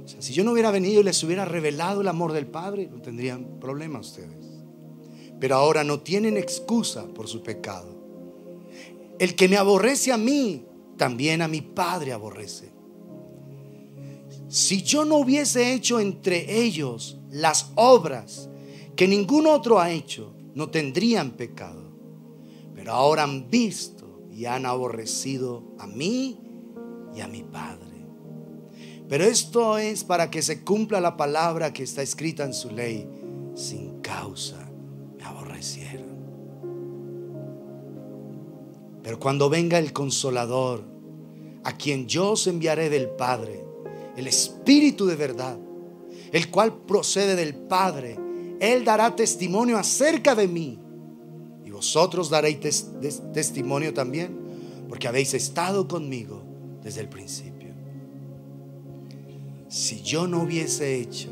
O sea, si yo no hubiera venido y les hubiera revelado el amor del Padre, no tendrían problema ustedes. Pero ahora no tienen excusa por su pecado. El que me aborrece a mí, también a mi Padre aborrece. Si yo no hubiese hecho entre ellos las obras que ningún otro ha hecho, no tendrían pecado. Pero ahora han visto y han aborrecido a mí y a mi Padre. Pero esto es para que se cumpla la palabra que está escrita en su ley: sin causa me aborrecieron. Pero cuando venga el Consolador, a quien yo os enviaré del Padre, el Espíritu de verdad, el cual procede del Padre, Él dará testimonio acerca de mí. Y vosotros daréis testimonio también, porque habéis estado conmigo desde el principio. Si yo no hubiese hecho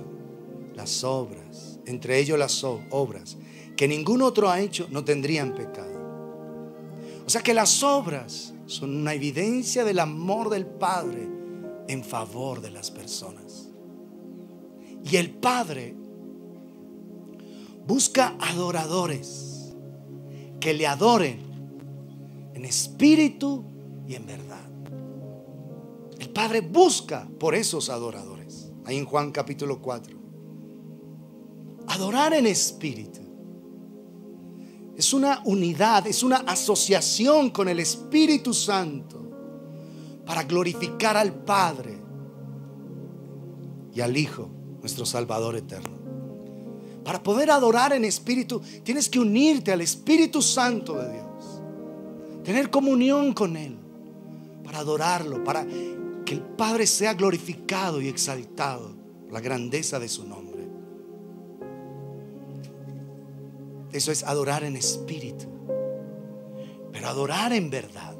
las obras, entre ellos las obras que ningún otro ha hecho, no tendrían pecado. O sea que las obras son una evidencia del amor del Padre en favor de las personas. Y el Padre busca adoradores que le adoren en espíritu y en verdad. El Padre busca por esos adoradores. Ahí en Juan capítulo 4. Adorar en espíritu es una unidad, es una asociación con el Espíritu Santo para glorificar al Padre y al Hijo, nuestro Salvador eterno. Para poder adorar en espíritu, tienes que unirte al Espíritu Santo de Dios, tener comunión con Él, para adorarlo, para que el Padre sea glorificado y exaltado por la grandeza de su nombre. Eso es adorar en espíritu. Pero adorar en verdad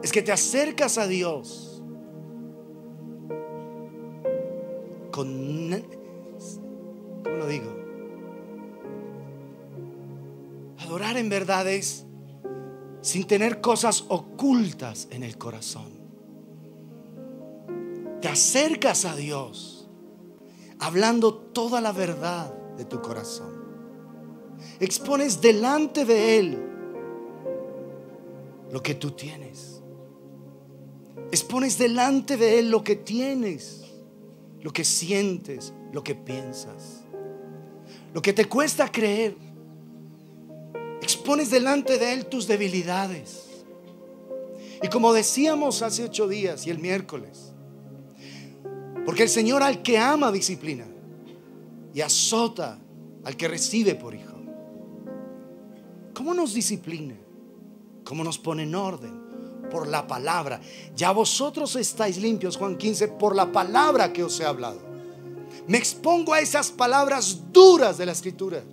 es que te acercas a Dios con, ¿cómo lo digo? Adorar en verdad es sin tener cosas ocultas en el corazón. Te acercas a Dios hablando toda la verdad de tu corazón. Expones delante de Él lo que tú tienes. Expones delante de Él lo que tienes, lo que sientes, lo que piensas, lo que te cuesta creer. Expones delante de Él tus debilidades. Y como decíamos hace 8 días y el miércoles, porque el Señor al que ama disciplina y azota al que recibe por hijo. ¿Cómo nos disciplina? ¿Cómo nos pone en orden? por la palabra. Ya vosotros estáis limpios, Juan 15, por la palabra que os he hablado. Me expongo a esas palabras duras de la Escritura.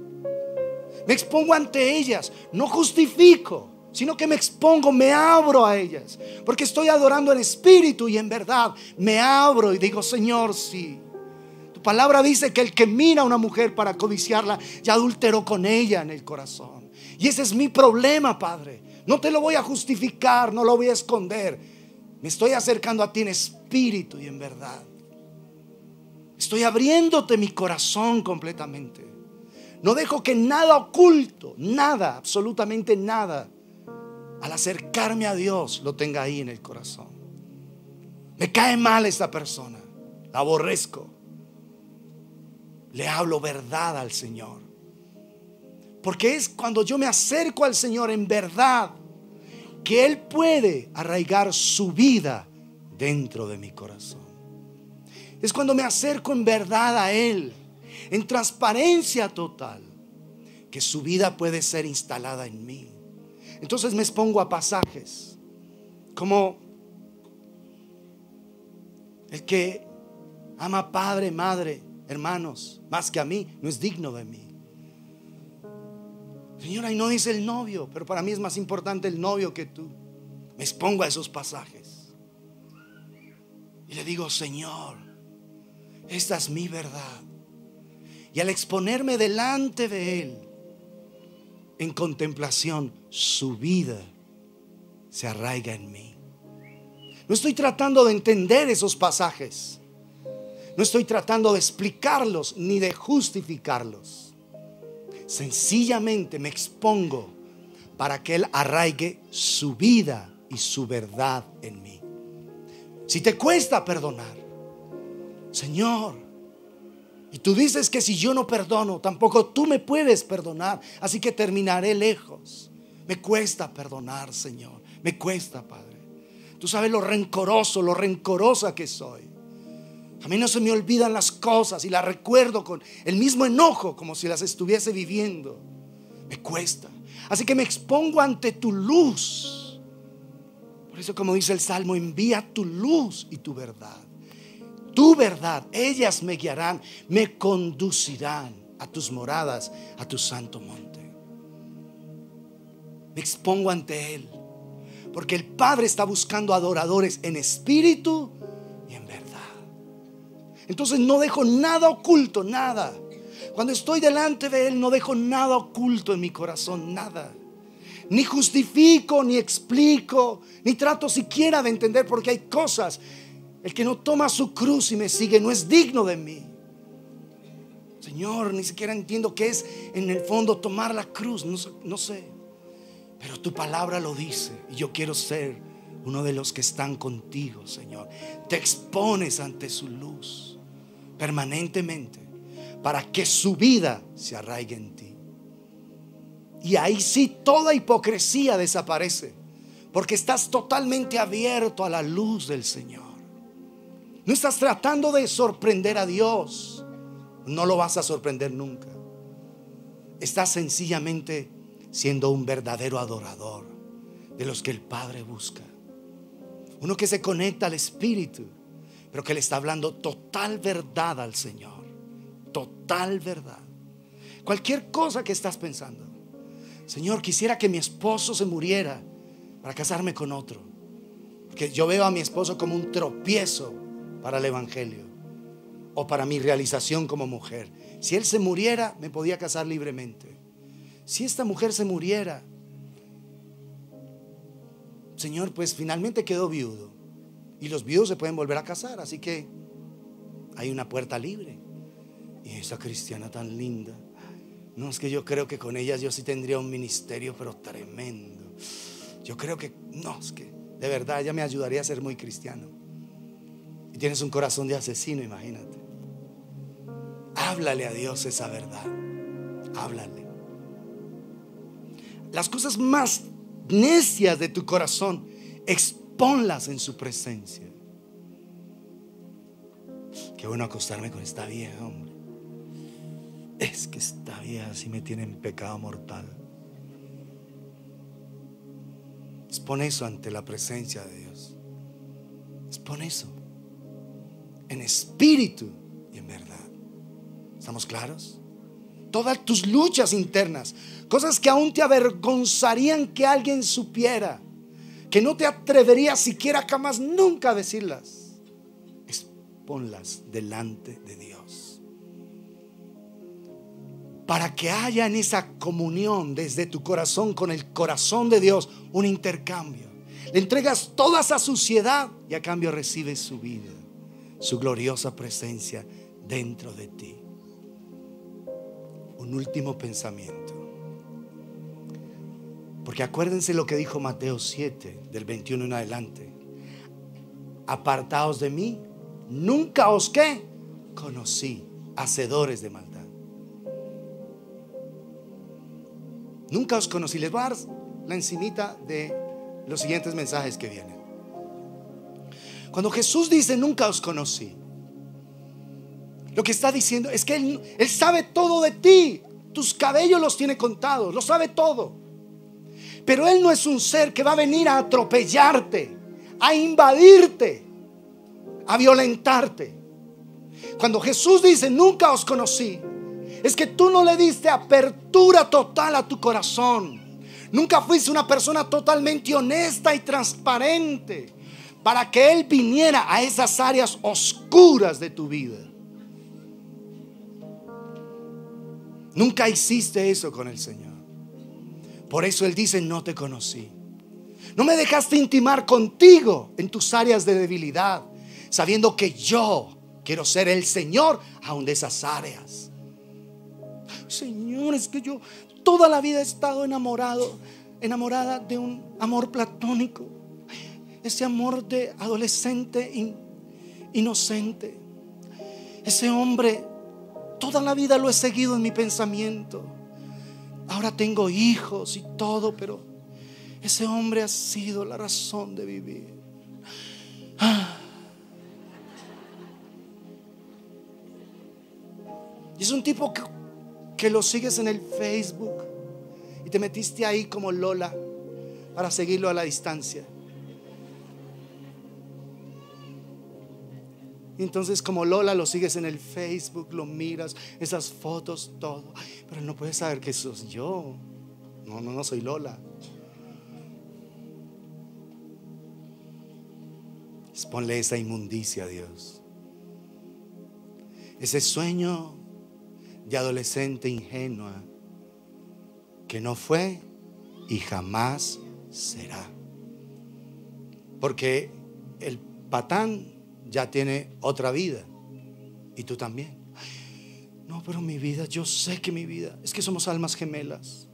Me expongo ante ellas. No justifico, sino que me expongo, me abro a ellas, porque estoy adorando en espíritu y en verdad. Me abro y digo: Señor, sí, tu palabra dice que el que mira a una mujer para codiciarla ya adulteró con ella en el corazón. Y ese es mi problema, Padre. No te lo voy a justificar, no lo voy a esconder. Me estoy acercando a ti en espíritu y en verdad. Estoy abriéndote mi corazón completamente. No dejo que nada oculto, nada, absolutamente nada, al acercarme a Dios, lo tenga ahí en el corazón. Me cae mal esta persona, la aborrezco. Le hablo verdad al Señor, porque es cuando yo me acerco al Señor en verdad que Él puede arraigar su vida dentro de mi corazón. Es cuando me acerco en verdad a Él, en transparencia total, que su vida puede ser instalada en mí. Entonces me expongo a pasajes como: el que ama padre, madre, hermanos más que a mí, no es digno de mí. Señora, y no dice el novio, pero para mí es más importante el novio que tú. Me expongo a esos pasajes y le digo: Señor, esta es mi verdad. Y al exponerme delante de Él en contemplación, su vida se arraiga en mí. No estoy tratando de entender esos pasajes, no estoy tratando de explicarlos ni de justificarlos. Sencillamente me expongo para que Él arraigue su vida y su verdad en mí. Si te cuesta perdonar, Señor, y tú dices que si yo no perdono, tampoco tú me puedes perdonar, así que terminaré lejos. Me cuesta perdonar, Señor, me cuesta, Padre. Tú sabes lo rencorosa que soy. A mí no se me olvidan las cosas y las recuerdo con el mismo enojo, como si las estuviese viviendo. Me cuesta. Así que me expongo ante tu luz. Por eso, como dice el Salmo, envía tu luz y tu verdad. Tu verdad, ellas me guiarán, me conducirán a tus moradas, a tu santo monte. Me expongo ante Él, porque el Padre está buscando adoradores en espíritu y en verdad. Entonces no dejo nada oculto, nada. Cuando estoy delante de Él, no dejo nada oculto en mi corazón, nada. Ni justifico, ni explico, ni trato siquiera de entender, porque hay cosas. El que no toma su cruz y me sigue no es digno de mí. Señor, ni siquiera entiendo qué es en el fondo tomar la cruz. No sé. Pero tu palabra lo dice. Y yo quiero ser uno de los que están contigo, Señor. Te expones ante su luz permanentemente para que su vida se arraigue en ti. Y ahí sí toda hipocresía desaparece, porque estás totalmente abierto a la luz del Señor. No estás tratando de sorprender a Dios. No lo vas a sorprender nunca. Estás sencillamente siendo un verdadero adorador de los que el Padre busca. Uno que se conecta al Espíritu, pero que le está hablando total verdad al Señor. Total verdad. Cualquier cosa que estás pensando: Señor, quisiera que mi esposo se muriera para casarme con otro, porque yo veo a mi esposo como un tropiezo para el evangelio o para mi realización como mujer. Si él se muriera, me podía casar libremente. Si esta mujer se muriera, Señor, pues finalmente quedó viudo, y los viudos se pueden volver a casar, así que hay una puerta libre. Y esa cristiana tan linda, no, es que yo creo que con ella yo sí tendría un ministerio, pero tremendo. Yo creo que, no, es que de verdad ella me ayudaría a ser muy cristiano. Y tienes un corazón de asesino, imagínate. Háblale a Dios esa verdad. Háblale. Las cosas más necias de tu corazón, exponlas en su presencia. Qué bueno acostarme con esta vieja, hombre. Es que esta vieja sí me tiene en pecado mortal. Expon eso ante la presencia de Dios. Expon eso en espíritu y en verdad. ¿Estamos claros? Todas tus luchas internas, cosas que aún te avergonzarían que alguien supiera, que no te atreverías siquiera jamás nunca a decirlas, exponlas delante de Dios, para que haya en esa comunión desde tu corazón con el corazón de Dios un intercambio. Le entregas toda esa suciedad y a cambio recibes su vida, su gloriosa presencia dentro de ti. Un último pensamiento, porque acuérdense lo que dijo Mateo 7 del 21 en adelante: apartaos de mí, nunca os ¿qué? Conocí, hacedores de maldad. Nunca os conocí. Les voy a dar la encimita de los siguientes mensajes que vienen. Cuando Jesús dice nunca os conocí, lo que está diciendo es que Él sabe todo de ti. Tus cabellos los tiene contados, lo sabe todo. Pero Él no es un ser que va a venir a atropellarte, a invadirte, a violentarte. Cuando Jesús dice nunca os conocí, es que tú no le diste apertura total a tu corazón. Nunca fuiste una persona totalmente honesta y transparente para que Él viniera a esas áreas oscuras de tu vida. Nunca hiciste eso con el Señor. Por eso Él dice no te conocí. No me dejaste intimar contigo en tus áreas de debilidad, sabiendo que yo quiero ser el Señor aún de esas áreas. Señor, es que yo toda la vida he estado enamorada de un amor platónico, ese amor de adolescente inocente. Ese hombre toda la vida lo he seguido en mi pensamiento. Ahora tengo hijos y todo, pero ese hombre ha sido la razón de vivir. Y es un tipo que lo sigues en el Facebook y te metiste ahí como Lola para seguirlo a la distancia. Y entonces como Lola lo sigues en el Facebook, lo miras, esas fotos, todo, pero no puedes saber que sos yo. No soy Lola. Ponle esa inmundicia a Dios, ese sueño de adolescente ingenua que no fue y jamás será, porque el patán ya tiene otra vida y tú también. No, pero mi vida, yo sé que mi vida, es que somos almas gemelas.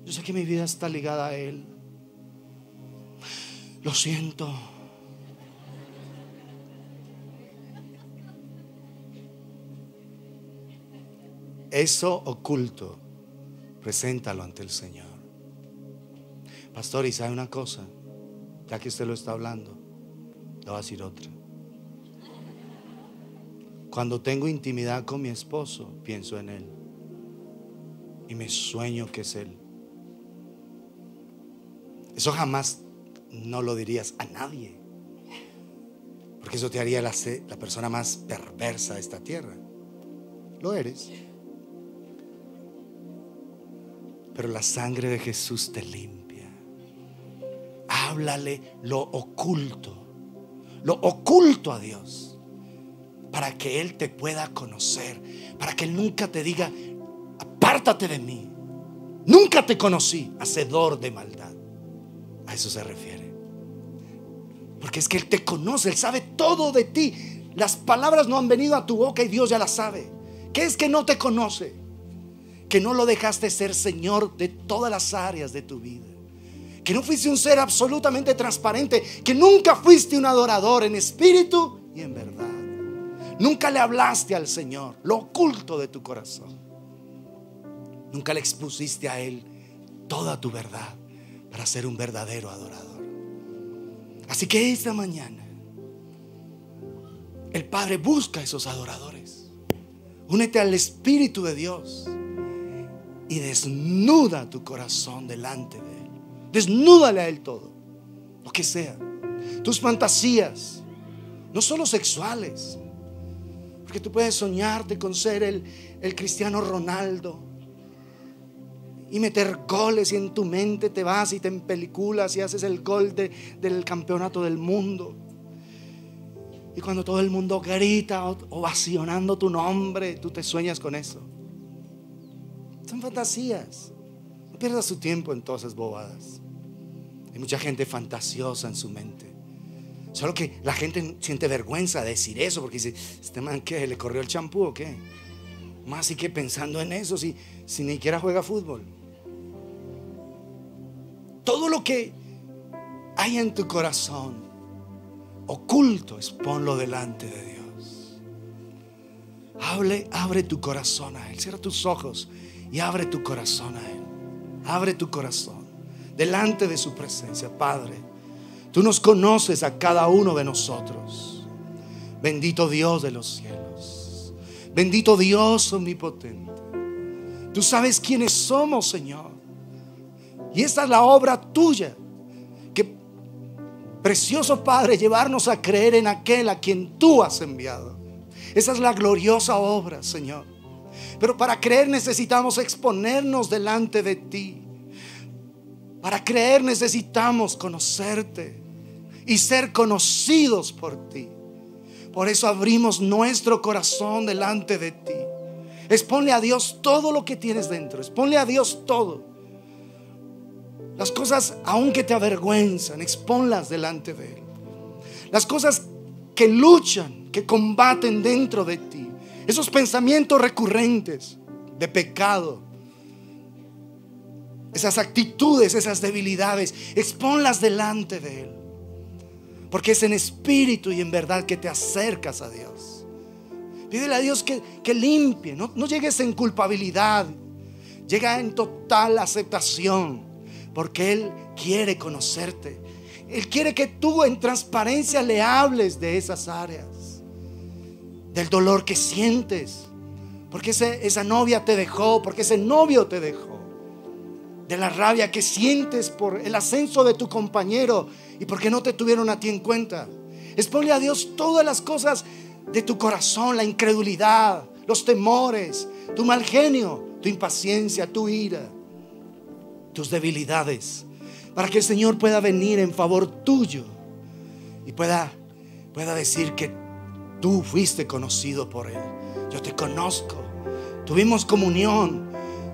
Yo sé que mi vida está ligada a Él. Lo siento. Eso oculto, preséntalo ante el Señor. Pastor, y sabe una cosa, ya que usted lo está hablando, le voy a decir otra. Cuando tengo intimidad con mi esposo, pienso en Él y me sueño que es Él. Eso jamás no lo dirías a nadie, porque eso te haría la persona más perversa de esta tierra. Lo eres. Pero la sangre de Jesús te limpia. Háblale lo oculto a Dios, para que Él te pueda conocer, para que Él nunca te diga apártate de mí, nunca te conocí, hacedor de maldad. A eso se refiere, porque es que Él te conoce, Él sabe todo de ti. Las palabras no han venido a tu boca y Dios ya las sabe. ¿Qué es que no te conoce? Que no lo dejaste ser Señor de todas las áreas de tu vida, que no fuiste un ser absolutamente transparente, que nunca fuiste un adorador en espíritu y en verdad. Nunca le hablaste al Señor lo oculto de tu corazón. Nunca le expusiste a Él toda tu verdad para ser un verdadero adorador. Así que esta mañana el Padre busca a esos adoradores. Únete al Espíritu de Dios y desnuda tu corazón delante de Él. Desnúdale a Él todo, lo que sea. Tus fantasías, no solo sexuales, porque tú puedes soñarte con ser el Cristiano Ronaldo y meter goles, y en tu mente te vas y te empeliculas y haces el gol del campeonato del mundo. Y cuando todo el mundo grita ovacionando tu nombre, tú te sueñas con eso. Son fantasías. No pierdas tu tiempo en todas esas bobadas. Hay mucha gente fantasiosa en su mente. Solo que la gente siente vergüenza de decir eso, porque dice: ¿este man qué? ¿Le corrió el champú o qué? Más y que pensando en eso si ni siquiera juega fútbol. Todo lo que hay en tu corazón oculto, ponlo delante de Dios. Abre tu corazón a Él. Cierra tus ojos y abre tu corazón a Él. Abre tu corazón delante de su presencia. Padre, tú nos conoces a cada uno de nosotros. Bendito Dios de los cielos, bendito Dios omnipotente. Tú sabes quiénes somos, Señor, y esta es la obra tuya. Que precioso, Padre, llevarnos a creer en aquel a quien tú has enviado. Esa es la gloriosa obra, Señor. Pero para creer necesitamos exponernos delante de ti. Para creer necesitamos conocerte y ser conocidos por ti. Por eso abrimos nuestro corazón delante de ti. Exponle a Dios todo lo que tienes dentro. Exponle a Dios todo. Las cosas aunque te avergüenzan, exponlas delante de Él. Las cosas que luchan, que combaten dentro de ti, esos pensamientos recurrentes de pecado, esas actitudes, esas debilidades, exponlas delante de Él. Porque es en espíritu y en verdad que te acercas a Dios. Pídele a Dios que limpie. No llegues en culpabilidad, llega en total aceptación. Porque Él quiere conocerte. Él quiere que tú en transparencia le hables de esas áreas, del dolor que sientes, porque esa novia te dejó, porque ese novio te dejó, de la rabia que sientes por el ascenso de tu compañero y porque no te tuvieron a ti en cuenta. Exponle a Dios todas las cosas de tu corazón, la incredulidad, los temores, tu mal genio, tu impaciencia, tu ira, tus debilidades, para que el Señor pueda venir en favor tuyo y pueda decir que tú fuiste conocido por Él. Yo te conozco. Tuvimos comunión,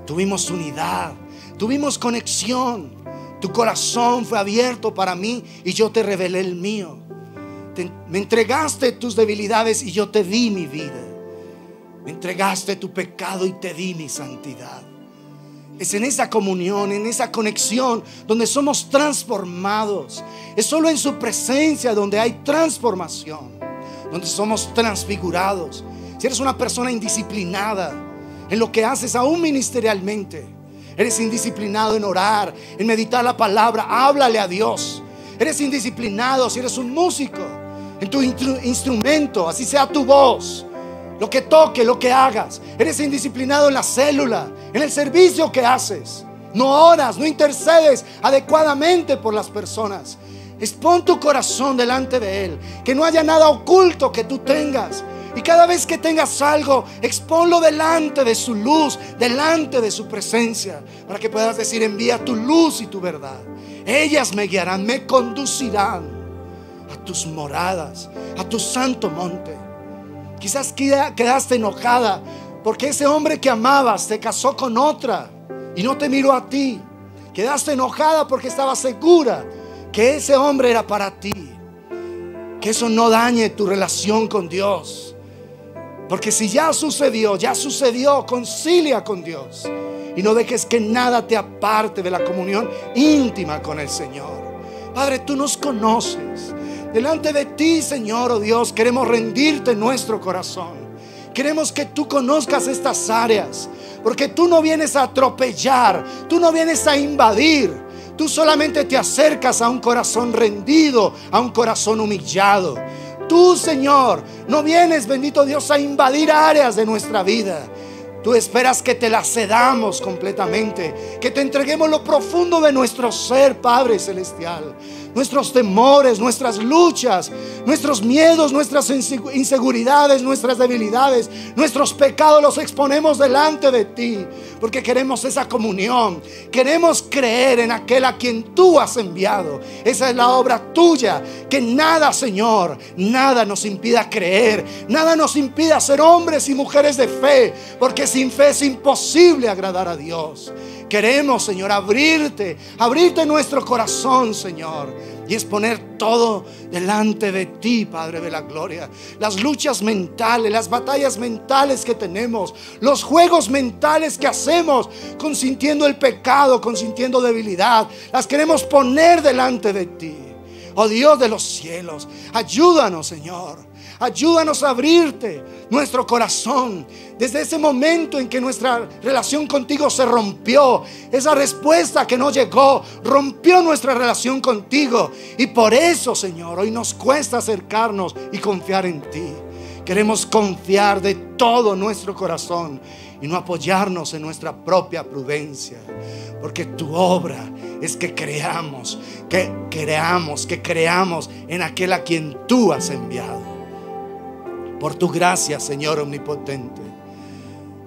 tuvimos unidad, tuvimos conexión. Tu corazón fue abierto para mí y yo te revelé el mío. Me entregaste tus debilidades y yo te di mi vida. Me entregaste tu pecado y te di mi santidad. Es en esa comunión, en esa conexión donde somos transformados. Es solo en su presencia donde hay transformación, donde somos transfigurados. Si eres una persona indisciplinada en lo que haces aún ministerialmente, eres indisciplinado en orar, en meditar la palabra, háblale a Dios. Eres indisciplinado si eres un músico, en tu instrumento, así sea tu voz, lo que toque, lo que hagas. Eres indisciplinado en la célula, en el servicio que haces. No oras, no intercedes adecuadamente por las personas. Expon tu corazón delante de Él, que no haya nada oculto que tú tengas. Y cada vez que tengas algo, exponlo delante de su luz, delante de su presencia, para que puedas decir: envía tu luz y tu verdad. Ellas me guiarán, me conducirán a tus moradas, a tu santo monte. Quizás quedaste enojada porque ese hombre que amabas se casó con otra y no te miró a ti. Quedaste enojada porque estabas segura que ese hombre era para ti. Que eso no dañe tu relación con Dios, porque si ya sucedió, concilia con Dios y no dejes que nada te aparte de la comunión íntima con el Señor. Padre, tú nos conoces. Delante de ti, Señor, oh Dios, queremos rendirte nuestro corazón. Queremos que tú conozcas estas áreas, porque tú no vienes a atropellar, tú no vienes a invadir. Tú solamente te acercas a un corazón rendido, a un corazón humillado. Tú, Señor, no vienes, bendito Dios, a invadir áreas de nuestra vida. Tú esperas que te la cedamos completamente, que te entreguemos lo profundo de nuestro ser, Padre Celestial. Nuestros temores, nuestras luchas, nuestros miedos, nuestras inseguridades, nuestras debilidades, nuestros pecados los exponemos delante de ti, porque queremos esa comunión. Queremos creer en aquel a quien tú has enviado. Esa es la obra tuya. Que nada, Señor, nada nos impida creer, nada nos impida ser hombres y mujeres de fe, porque sin fe es imposible agradar a Dios. Queremos, Señor, abrirte nuestro corazón, Señor, y exponer todo delante de ti, Padre de la gloria. Las luchas mentales, las batallas mentales que tenemos, los juegos mentales que hacemos, consintiendo el pecado, consintiendo debilidad, las queremos poner delante de ti. Oh Dios de los cielos, ayúdanos, Señor. Ayúdanos a abrirte nuestro corazón. Desde ese momento en que nuestra relación contigo se rompió, esa respuesta que no llegó rompió nuestra relación contigo. Y por eso, Señor, hoy nos cuesta acercarnos y confiar en ti. Queremos confiar de todo nuestro corazón y no apoyarnos en nuestra propia prudencia, porque tu obra es que creamos en aquel a quien tú has enviado. Por tu gracia, Señor omnipotente,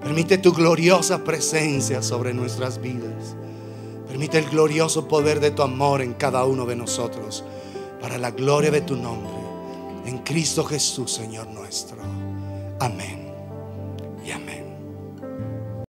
permite tu gloriosa presencia sobre nuestras vidas. Permite el glorioso poder de tu amor en cada uno de nosotros, para la gloria de tu nombre, en Cristo Jesús, Señor nuestro. Amén y amén.